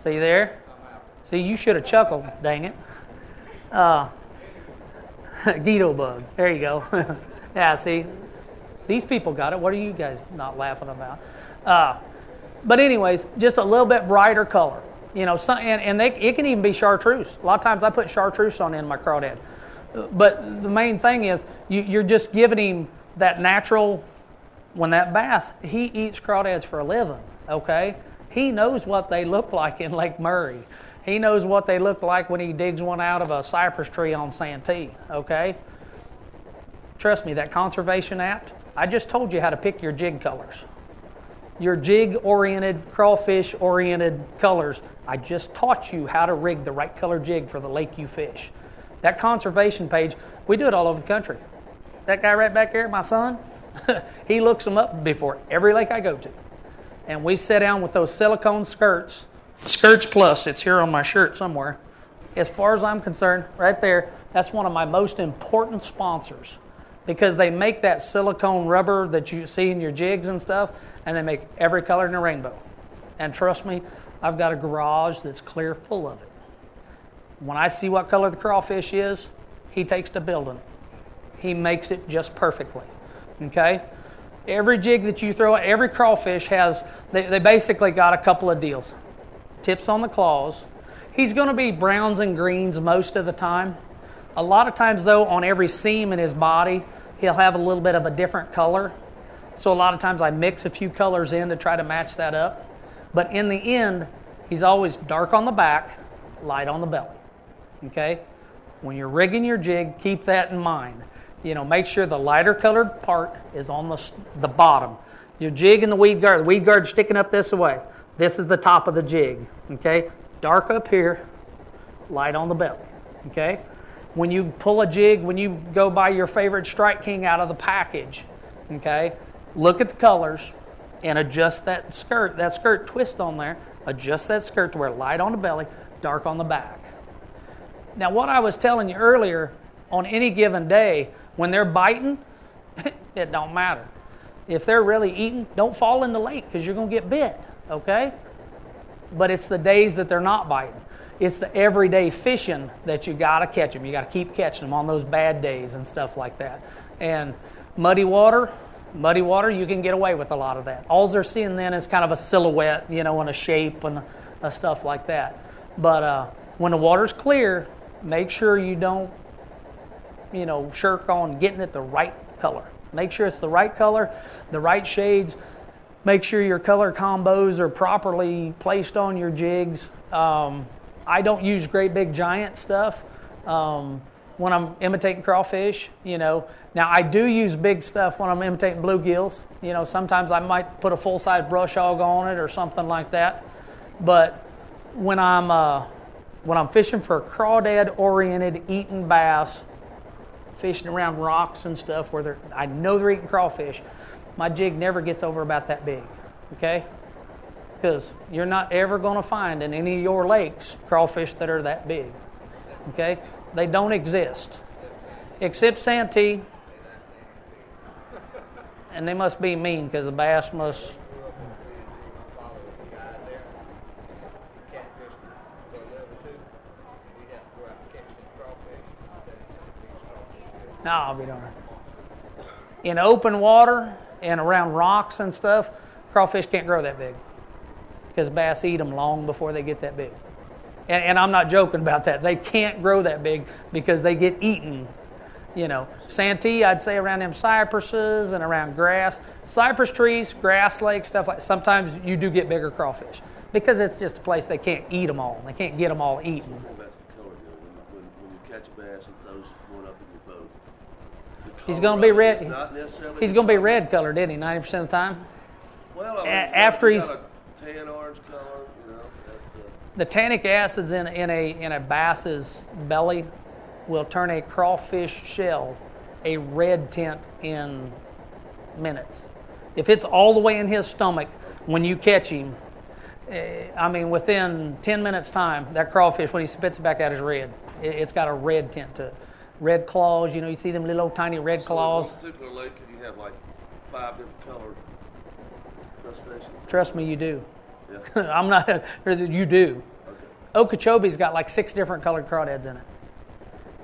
See there? See, you should have chuckled, dang it. Guido bug. There you go. Yeah, see? These people got it. What are you guys not laughing about? But anyways, just a little bit brighter color. You know, it can even be chartreuse. A lot of times I put chartreuse on in my crawdad. But the main thing is you're just giving him that natural, when that bass, he eats crawdads for a living, okay? He knows what they look like in Lake Murray. He knows what they look like when he digs one out of a cypress tree on Santee, okay? Trust me, that conservation app, I just told you how to pick your jig colors. Your jig-oriented, crawfish-oriented colors. I just taught you how to rig the right color jig for the lake you fish. That conservation page, we do it all over the country. That guy right back there, my son, he looks them up before every lake I go to. And we sit down with those silicone skirts plus, it's here on my shirt somewhere. As far as I'm concerned, right there, that's one of my most important sponsors, because they make that silicone rubber that you see in your jigs and stuff, and they make every color in the rainbow. And trust me, I've got a garage that's clear full of it. When I see what color the crawfish is, he takes to building it. He makes it just perfectly. Okay? Every jig that you throw, every crawfish has, they basically got a couple of deals. Tips on the claws. He's going to be browns and greens most of the time. A lot of times, though, on every seam in his body, he'll have a little bit of a different color. So a lot of times I mix a few colors in to try to match that up. But in the end, he's always dark on the back, light on the belly. Okay? When you're rigging your jig, keep that in mind. You know, make sure the lighter colored part is on the bottom. Your jig and the weed guard sticking up this way. This is the top of the jig. Okay? Dark up here, light on the belly. Okay? When you pull a jig, when you go buy your favorite Strike King out of the package, okay, look at the colors and adjust that skirt twist on there, adjust that skirt to where light on the belly, dark on the back. Now, what I was telling you earlier, on any given day, when they're biting, it don't matter. If they're really eating, don't fall in the lake because you're going to get bit, okay? But it's the days that they're not biting. It's the everyday fishing that you got to catch them. You got to keep catching them on those bad days and stuff like that. And muddy water, you can get away with a lot of that. All they're seeing then is kind of a silhouette, you know, and a shape and stuff like that. But when the water's clear, make sure you don't, you know, shirk on getting it the right color. Make sure it's the right color, the right shades. Make sure your color combos are properly placed on your jigs. I don't use great big giant stuff when I'm imitating crawfish, you know. Now, I do use big stuff when I'm imitating bluegills. You know, sometimes I might put a full-size brush hog on it or something like that. But when I'm fishing for crawdad-oriented eating bass, fishing around rocks and stuff where I know they're eating crawfish, my jig never gets over about that big, okay? Because you're not ever going to find in any of your lakes crawfish that are that big, okay? They don't exist, except Santee, and they must be mean because the bass must... No, I'll be darned. In open water and around rocks and stuff, crawfish can't grow that big because bass eat them long before they get that big. And I'm not joking about that. They can't grow that big because they get eaten. You know, Santee, I'd say around them cypresses and around grass. Cypress trees, grass lakes, stuff like that. Sometimes you do get bigger crawfish because it's just a place they can't eat them all. They can't get them all eaten. That's the color deal. When you catch a bass and throws one up in your boat, he's going to be red. He's going to be red colored, isn't he? 90% of the time. Well, I mean, after he's got a tan orange color, you know. the tannic acids in a bass's belly will turn a crawfish shell a red tint in minutes. If it's all the way in his stomach when you catch him, I mean, within 10 minutes time, that crawfish, when he spits it back out, is red. It's got a red tint to it. Red claws, you know, you see them little tiny red claws. So in one particular lake, can you have like 5 different colored crustaceans? Trust me, you do. Yeah. I'm not, you do. Okeechobee's got like 6 different colored crawdads in it.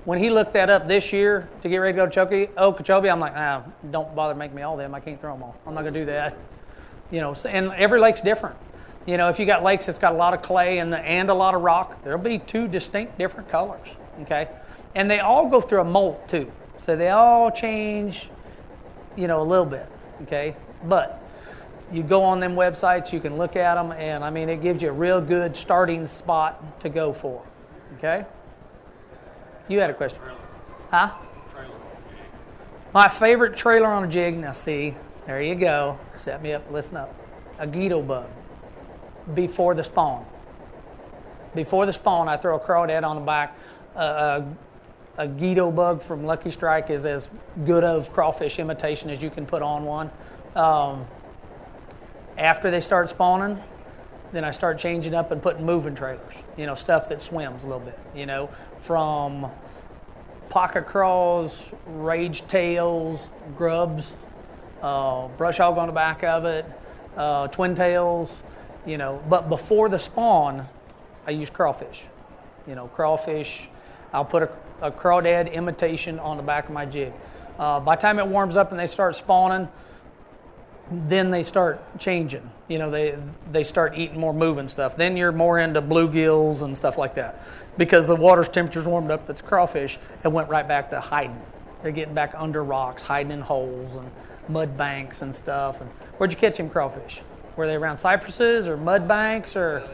When he looked that up this year to get ready to go to Okeechobee, I'm like, don't bother making me all them. I can't throw them all. I'm not going to do that. And every lake's different. If you got lakes that's got a lot of clay and a lot of rock, there'll be 2 distinct different colors, okay? And they all go through a molt too. So they all change, a little bit, okay? But you go on them websites, you can look at them, and it gives you a real good starting spot to go for, okay? You had a question. Huh? My favorite trailer on a jig, now see, there you go. Set me up, listen up. A Guido bug. Before the spawn. Before the spawn, I throw a crawdad on the back. A Guido bug from Lucky Strike is as good of crawfish imitation as you can put on one. After they start spawning, then I start changing up and putting moving trailers. Stuff that swims a little bit. From pocket craws, rage tails, grubs, brush hog on the back of it, twin tails. But before the spawn, I use crawfish. Crawfish. I'll put a crawdad imitation on the back of my jig. By the time it warms up and they start spawning, then they start changing. They start eating more moving stuff. Then you're more into bluegills and stuff like that. Because the water's temperature's warmed up, that the crawfish have went right back to hiding. They're getting back under rocks, hiding in holes and mud banks and stuff. And where'd you catch them crawfish? Were they around cypresses or mud banks or?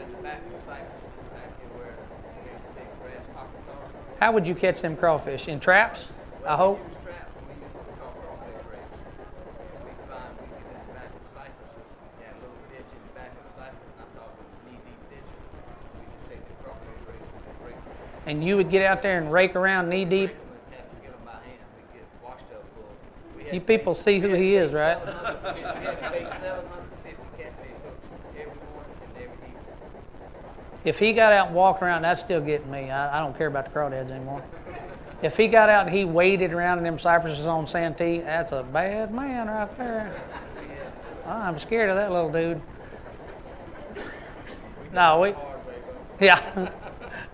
How would you catch them crawfish? In traps? I hope. And you would get out there and rake around knee deep. You people see who he is, right? If he got out and walked around, that's still getting me. I don't care about the crawdads anymore. If he got out and he waded around in them cypresses on Santee, that's a bad man right there. I'm scared of that little dude. No, yeah.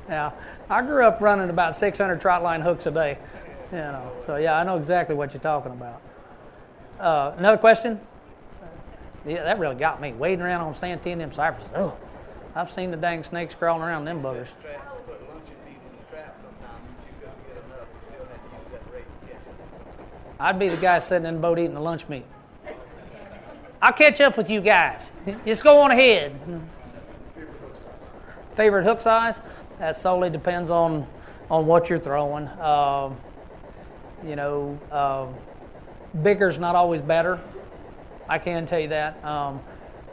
Yeah. I grew up running about 600 trot line hooks a day. So yeah, I know exactly what you're talking about. Another question? Yeah, that really got me. Wading around on Santee and them cypresses. Oh, I've seen the dang snakes crawling around them buggers. I'd be the guy sitting in the boat eating the lunch meat. I'll catch up with you guys. Just go on ahead. Favorite hook size? That solely depends on what you're throwing. Bigger's not always better. I can tell you that.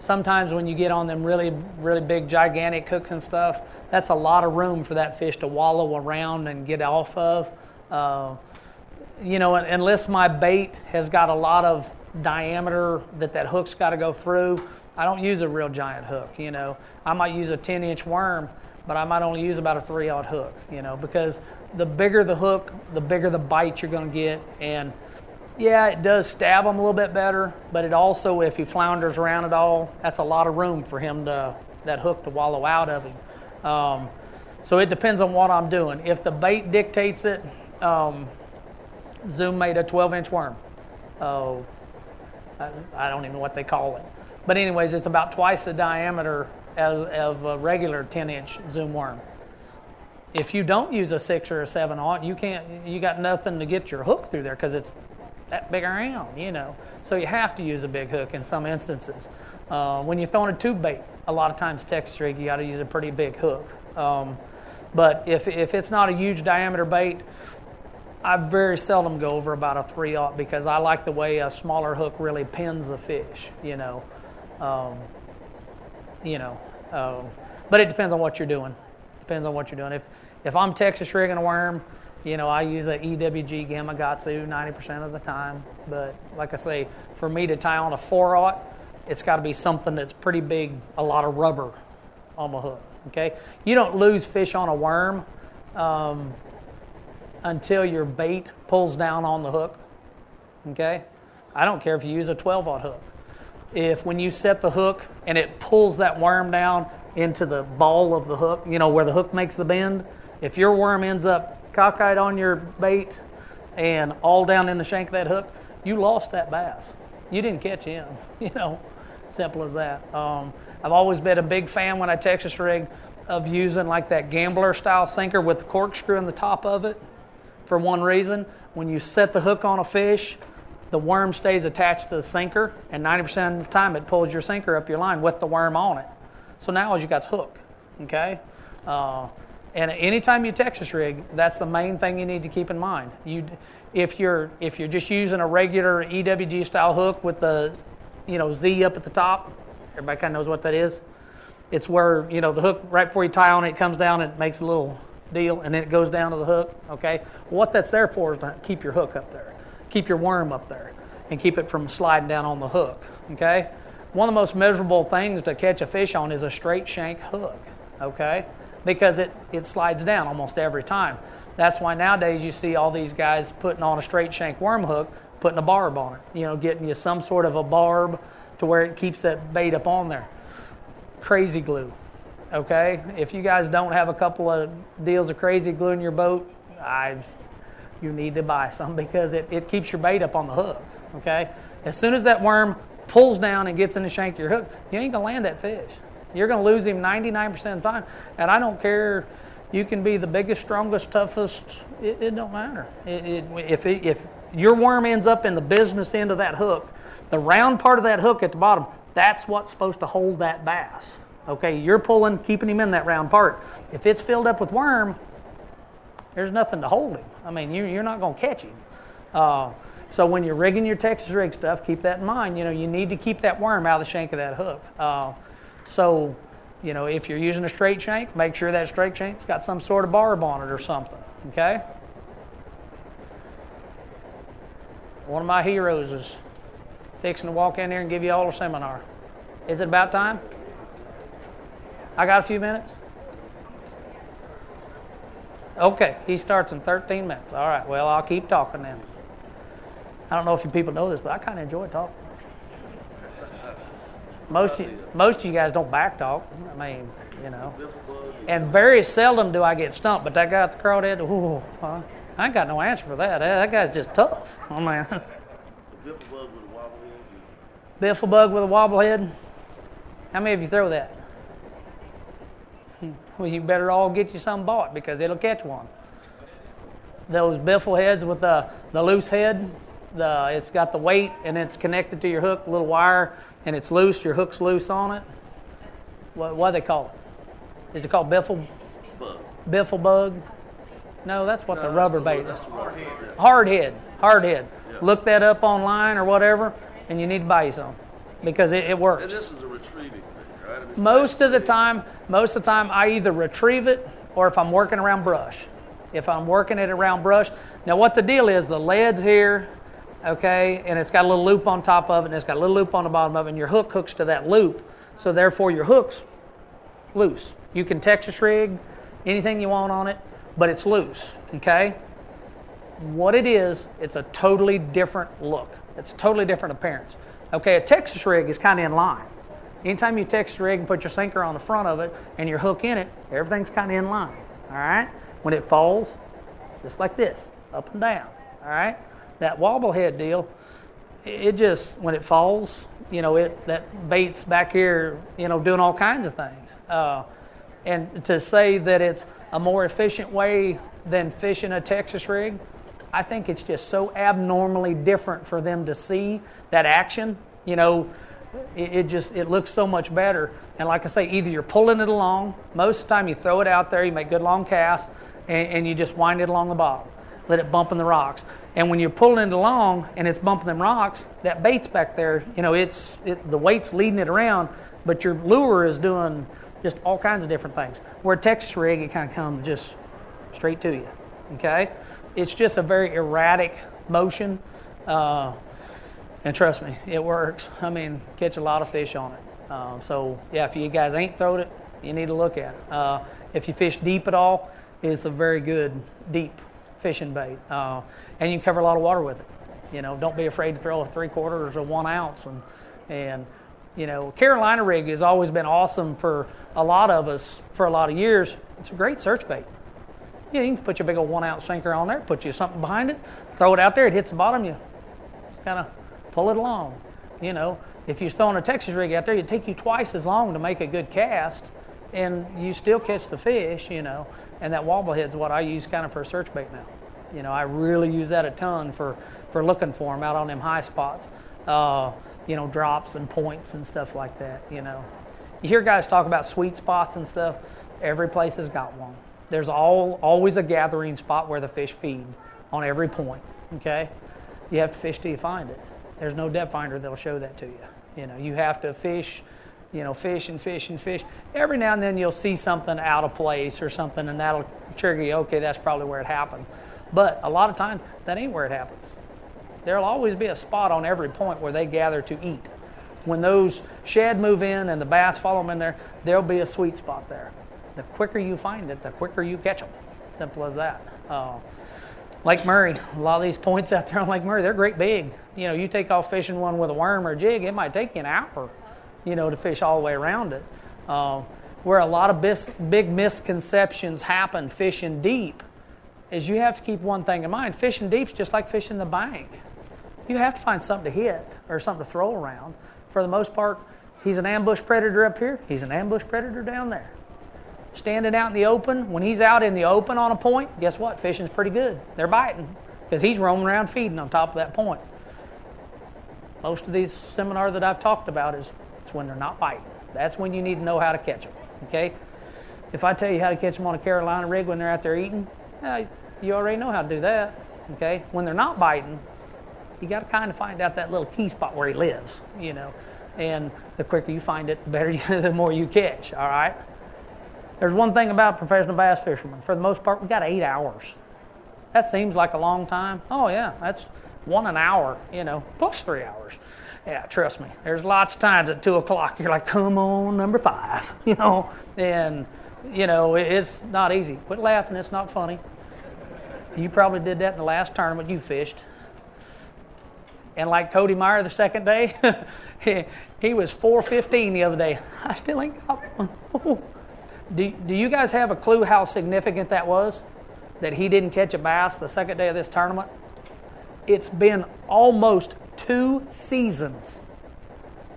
Sometimes when you get on them really, really big, gigantic hooks and stuff, that's a lot of room for that fish to wallow around and get off of. Unless my bait has got a lot of diameter that hook's got to go through, I don't use a real giant hook. I might use a 10-inch worm, but I might only use about a 3/0 hook, because the bigger the hook, the bigger the bite you're going to get. And yeah, it does stab them a little bit better, but it also, if he flounders around at all, that's a lot of room for him that hook to wallow out of him. So it depends on what I'm doing. If the bait dictates it, Zoom made a 12-inch worm. I don't even know what they call it. But anyways, it's about twice the diameter of a regular 10-inch Zoom worm. If you don't use a 6 or a 7/0, you got nothing to get your hook through there because it's that big around, So you have to use a big hook in some instances. When you're throwing a tube bait, a lot of times Texas rig, you got to use a pretty big hook. But if it's not a huge diameter bait, I very seldom go over about a 3/0 because I like the way a smaller hook really pins a fish, But it depends on what you're doing. If I'm Texas rigging a worm, I use a EWG Gamakatsu 90% of the time. But like I say, for me to tie on a 4/0, it's got to be something that's pretty big, a lot of rubber on my hook. Okay, you don't lose fish on a worm until your bait pulls down on the hook. Okay, I don't care if you use a 12/0 hook. If when you set the hook and it pulls that worm down, into the ball of the hook, where the hook makes the bend. If your worm ends up cockeyed on your bait and all down in the shank of that hook, you lost that bass. You didn't catch him, simple as that. I've always been a big fan when I Texas rig of using like that gambler style sinker with the corkscrew in the top of it for one reason. When you set the hook on a fish, the worm stays attached to the sinker, and 90% of the time it pulls your sinker up your line with the worm on it. So now all you got's hook, okay? And anytime you Texas rig, that's the main thing you need to keep in mind. If you're just using a regular EWG style hook with the Z up at the top, everybody kind of knows what that is. It's where the hook right before you tie on it, it comes down and it makes a little deal, and then it goes down to the hook. Okay, what that's there for is to keep your hook up there, keep your worm up there, and keep it from sliding down on the hook. Okay, one of the most miserable things to catch a fish on is a straight shank hook. Okay, because it slides down almost every time. That's why nowadays you see all these guys putting on a straight shank worm hook, putting a barb on it. Getting you some sort of a barb to where it keeps that bait up on there. Crazy glue. Okay, if you guys don't have a couple of deals of crazy glue in your boat, you need to buy some because it keeps your bait up on the hook. Okay, as soon as that worm pulls down and gets in the shank of your hook, you ain't gonna land that fish. You're gonna lose him 99% of the time. And I don't care. You can be the biggest, strongest, toughest. It don't matter. If your worm ends up in the business end of that hook, the round part of that hook at the bottom, that's what's supposed to hold that bass. Okay, you're pulling, keeping him in that round part. If it's filled up with worm, there's nothing to hold him. I mean, you're not going to catch him. So when you're rigging your Texas rig stuff, keep that in mind. You need to keep that worm out of the shank of that hook. So if you're using a straight shank, make sure that straight shank's got some sort of barb on it or something. Okay? One of my heroes is fixing to walk in there and give you all a seminar. Is it about time? I got a few minutes? Okay, he starts in 13 minutes. All right, well, I'll keep talking then. I don't know if you people know this, but I kind of enjoy talking. Most of you guys don't back talk. I mean, And very seldom do I get stumped, but that guy at the crawdad, I ain't got no answer for that. That guy's just tough. Oh, man. Biffle bug with a wobble head? How many of you throw that? Well, you better all get you some bought because it'll catch one. Those biffle heads with the loose head, it's got the weight and it's connected to your hook, a little wire, and it's loose. Your hook's loose on it. What do they call it? Is it called biffle? Bug. Biffle bug? No, that's what the rubber bait is. Hard head. Yeah. Look that up online or whatever, and you need to buy you some because it works. And this is a retrieving thing, right? Most of the time, I either retrieve it or if I'm working around brush. If I'm working it around brush. Now, what the deal is, the lead's here, okay, and it's got a little loop on top of it, and it's got a little loop on the bottom of it, and your hook hooks to that loop, so therefore your hook's loose. You can Texas rig anything you want on it, but it's loose, okay? What it is, it's a totally different look. It's a totally different appearance. Okay, a Texas rig is kind of in line. Anytime you Texas rig and put your sinker on the front of it and your hook in it, everything's kind of in line, all right? When it falls, just like this, up and down, all right? That wobble head deal, it just, when it falls, that bait's back here, doing all kinds of things. And to say that it's a more efficient way than fishing a Texas rig, I think it's just so abnormally different for them to see that action. It looks so much better. And like I say, either you're pulling it along, most of the time you throw it out there, you make good long casts, and you just wind it along the bottom. Let it bump in the rocks. And when you're pulling it along and it's bumping them rocks, that bait's back there, the weight's leading it around, but your lure is doing just all kinds of different things. Where Texas rig, it kind of comes just straight to you, okay? It's just a very erratic motion, and trust me, it works. I mean, catch a lot of fish on it. So, yeah, if you guys ain't throwed it, you need to look at it. If you fish deep at all, it's a very good deep fishing bait. And you can cover a lot of water with it. Don't be afraid to throw a 3/4 or 1 ounce. And Carolina rig has always been awesome for a lot of us for a lot of years. It's a great search bait. You can put your big old 1-ounce sinker on there, put you something behind it, throw it out there, it hits the bottom, you kind of pull it along. If you're throwing a Texas rig out there, it'd take you twice as long to make a good cast, and you still catch the fish, and that wobble head's what I use kind of for a search bait now. I really use that a ton for looking for them out on them high spots, drops and points and stuff like that, You hear guys talk about sweet spots and stuff. Every place has got one. There's always a gathering spot where the fish feed on every point, okay? You have to fish till you find it. There's no depth finder that'll show that to you. You have to fish, fish and fish and fish. Every now and then you'll see something out of place or something, and that'll trigger you, okay, that's probably where it happened. But a lot of times, that ain't where it happens. There'll always be a spot on every point where they gather to eat. When those shad move in and the bass follow them in there, there'll be a sweet spot there. The quicker you find it, the quicker you catch them. Simple as that. Lake Murray, a lot of these points out there on Lake Murray, they're great big. You take off fishing one with a worm or a jig, it might take you an hour, to fish all the way around it. Where a lot of big misconceptions happen fishing deep is you have to keep one thing in mind. Fishing deep's just like fishing the bank. You have to find something to hit or something to throw around. For the most part, he's an ambush predator up here. He's an ambush predator down there. Standing out in the open, when he's out in the open on a point, guess what? Fishing's pretty good. They're biting because he's roaming around feeding on top of that point. Most of these seminars that I've talked about it's when they're not biting. That's when you need to know how to catch them, okay? If I tell you how to catch them on a Carolina rig when they're out there eating, you already know how to do that, okay? When they're not biting, you got to kind of find out that little key spot where he lives, And the quicker you find it, the better, the more you catch, all right? There's one thing about professional bass fishermen. For the most part, we got 8 hours. That seems like a long time. Oh, yeah, that's 1 hour, plus 3 hours. Yeah, trust me. There's lots of times at 2 o'clock, you're like, come on, number 5, And, it's not easy. Quit laughing, it's not funny. You probably did that in the last tournament you fished. And like Cody Meyer the second day, he was 415 the other day. I still ain't got one. Do you guys have a clue how significant that was? That he didn't catch a bass the second day of this tournament? It's been almost 2 seasons,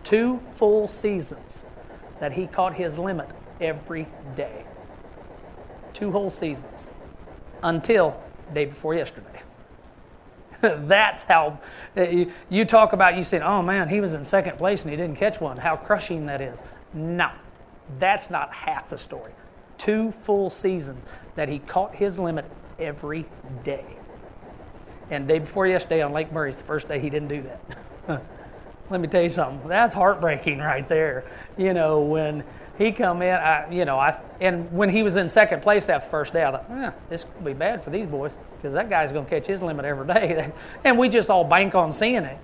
2 full seasons, that he caught his limit every day. 2 whole seasons. Until day before yesterday. That's how, you talk about, you said, oh man, he was in second place and he didn't catch one. How crushing that is. No. That's not half the story. 2 full seasons that he caught his limit every day. And day before yesterday on Lake Murray is the first day he didn't do that. Let me tell you something. That's heartbreaking right there. When he come in, and when he was in second place that first day, I thought, this could be bad for these boys because that guy's going to catch his limit every day. And we just all bank on seeing it,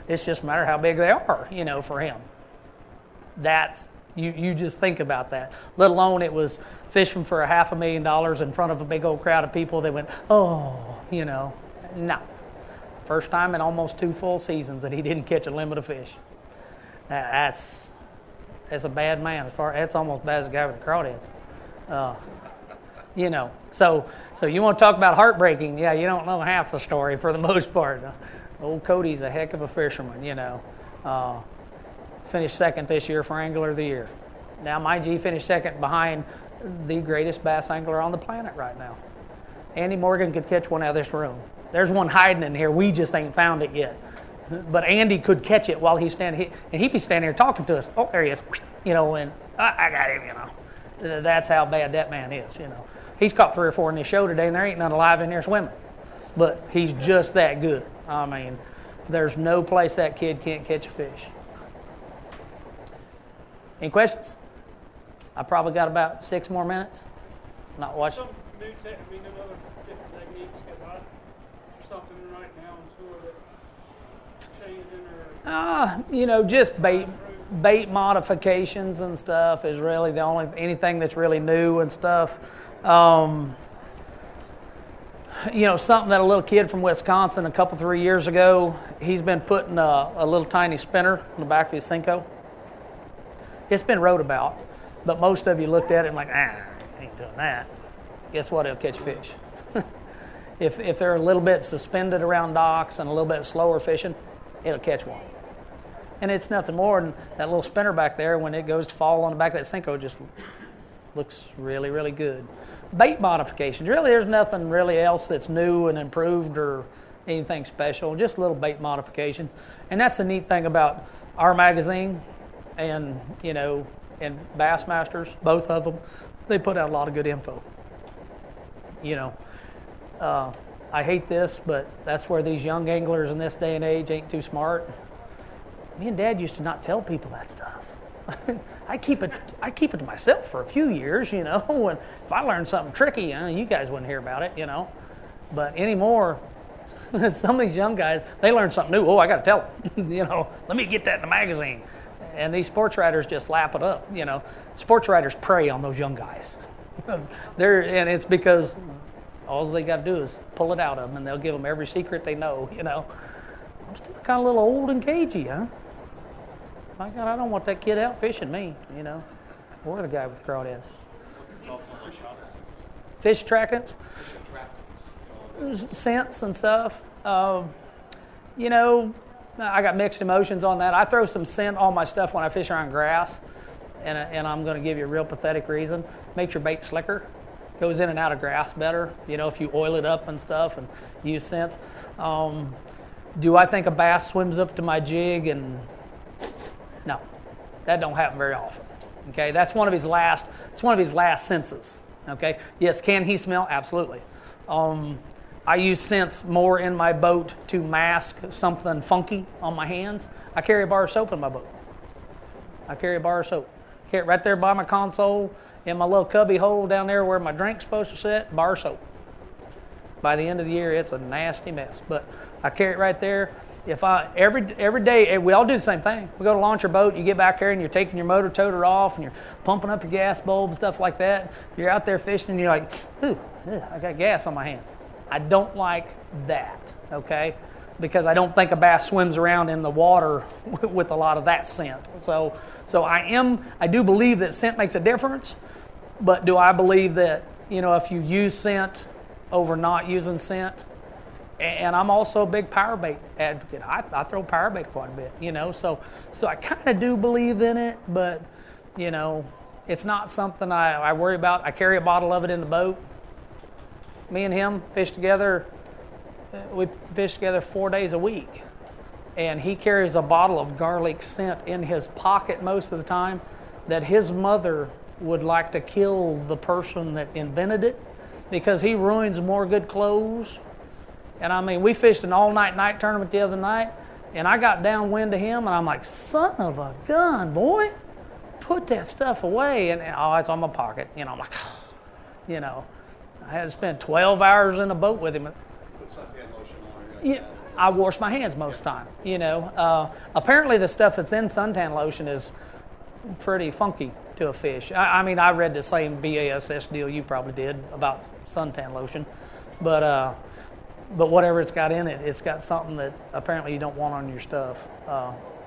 It's just a matter of how big they are, for him. That's You just think about that. Let alone it was fishing for $500,000 in front of a big old crowd of people. They went, no. First time in almost 2 full seasons that he didn't catch a limit of fish. That's a bad man. That's almost as bad as a guy with a crawdad. So you want to talk about heartbreaking? Yeah, you don't know half the story for the most part. Old Cody's a heck of a fisherman. Finished second this year for Angler of the Year. Now, mind you, he finished second behind the greatest bass angler on the planet right now. Andy Morgan could catch one out of this room. There's one hiding in here. We just ain't found it yet. But Andy could catch it while he's standing here, and he'd be standing here talking to us. Oh, there he is. And I got him, That's how bad that man is, He's caught 3 or 4 in this show today, and there ain't none alive in there swimming. But he's just that good. I mean, there's no place that kid can't catch a fish. Any questions? I probably got about 6 more minutes. Not watching. Some new other different techniques or something right now on tour that changing or just bait modifications and stuff is really the only anything that's really new and stuff. Something that a little kid from Wisconsin a couple 3 years ago, he's been putting a little tiny spinner on the back of his Senko. It's been wrote about, but most of you looked at it and like, I ain't doing that. Guess what? It'll catch fish. If they're a little bit suspended around docks and a little bit slower fishing, it'll catch one. And it's nothing more than that little spinner back there. When it goes to fall on the back of that Senko, just looks really, really good. Bait modifications. Really, there's nothing really else that's new and improved or anything special. Just little bait modifications. And that's the neat thing about our magazine and, and Bassmasters, both of them. They put out a lot of good info. I hate this, but that's where these young anglers in this day and age ain't too smart. Me and Dad used to not tell people that stuff. I keep it to myself for a few years, and if I learned something tricky, you guys wouldn't hear about it, But anymore, some of these young guys, they learn something new. Oh, I got to tell them, let me get that in the magazine. And these sports writers just lap it up, Sports writers prey on those young guys. And it's because all they got to do is pull it out of them, and they'll give them every secret they know, I'm still kind of a little old and cagey, huh? My God, I don't want that kid out fishing me, Or the guy with crawdads. Fish attractants? Scents and stuff. I got mixed emotions on that. I throw some scent on my stuff when I fish around grass, and I'm going to give you a real pathetic reason. Makes your bait slicker. Goes in and out of grass better, if you oil it up and stuff and use scents. Do I think a bass swims up to my jig? And no, that don't happen very often. Okay, that's one of his last senses. Okay, yes, can he smell? Absolutely. I use scents more in my boat to mask something funky on my hands. I carry a bar of soap in my boat. Carry it right there by my console in my little cubby hole down there where my drink's supposed to sit. Bar of soap. By the end of the year, it's a nasty mess, but I carry it right there. If every day, we all do the same thing. We go to launch your boat, you get back there and you're taking your motor toter off and you're pumping up your gas bulb and stuff like that. You're out there fishing and you're like, ooh, I got gas on my hands. I don't like that, okay? Because I don't think a bass swims around in the water with a lot of that scent. So I do believe that scent makes a difference, but do I believe that, if you use scent over not using scent? And I'm also a big power bait advocate. I throw power bait quite a bit, so I kind of do believe in it, but, it's not something I worry about. I carry a bottle of it in the boat. Me and him fish together. We fish together 4 days a week. And he carries a bottle of garlic scent in his pocket most of the time that his mother would like to kill the person that invented it because he ruins more good clothes. And we fished an all-night night tournament the other night, and I got downwind to him, and I'm like, son of a gun, boy, put that stuff away. And it's on my pocket. I'm like, I had to spend 12 hours in the boat with him. Put suntan lotion on. Yeah, I wash my hands most time. Apparently the stuff that's in suntan lotion is pretty funky to a fish. I read the same BASS deal you probably did about suntan lotion, but whatever it's got in it, it's got something that apparently you don't want on your stuff.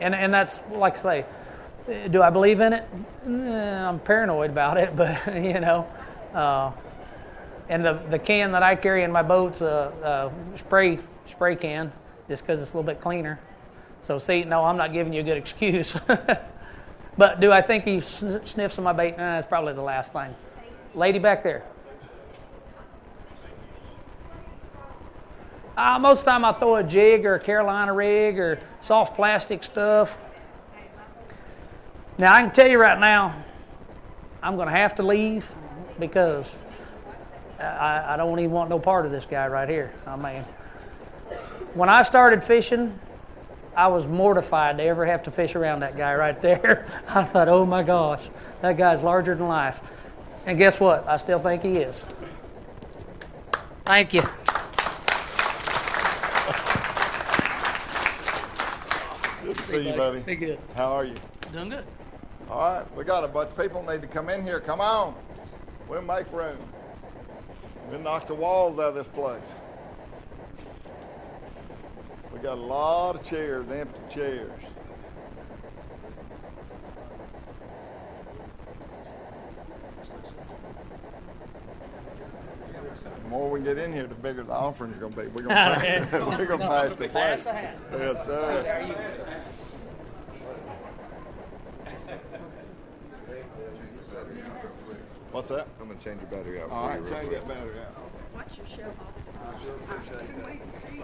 And that's, like I say, do I believe in it? I'm paranoid about it, but and the can that I carry in my boat's a spray can, just because it's a little bit cleaner. So see, no, I'm not giving you a good excuse. But do I think he sniffs on my bait? Nah, that's probably the last thing. Lady back there. Most of the time I throw a jig or a Carolina rig or soft plastic stuff. Now I can tell you right now, I'm going to have to leave because I don't even want no part of this guy right here. When I started fishing, I was mortified to ever have to fish around that guy right there. I thought, oh my gosh, that guy's larger than life. And guess what? I still think he is. Thank you. Good to see you, buddy. Be good. How are you? Doing good. All right, we got a bunch of people need to come in here. Come on. We'll make room. We'll knock the walls out of this place. We got a lot of chairs, empty chairs. more we get in here, the bigger the offering's going to be. We're going to pass, we're going to pass the Pass plate. the hat. Yes, sir. There you go. What's that? I'm going to change your battery out. All for you right, real change quick. that battery out. Watch your show all the time. Wait to see you.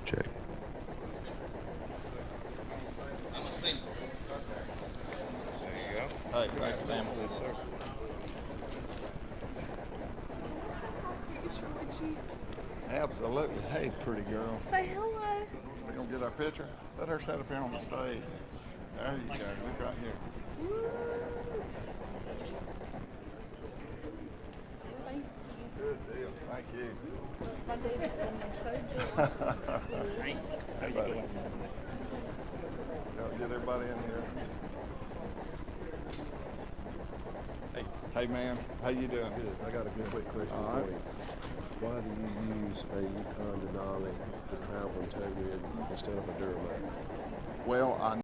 Check. There you go. Hey, thanks, ma'am. Absolutely. Hey, pretty girl. Say hello. We gonna get our picture? Let her sit up here on the stage. There you go. Look right here. Thank you. Good deal. Thank you. My daddy's in there so jealous. Hey, buddy. Gotta get everybody in here. Hey, man. How you doing? Good. I got a quick question All right. for you. Why do you use a Yukon Denali to travel and tow with instead of a Duramax? Well, I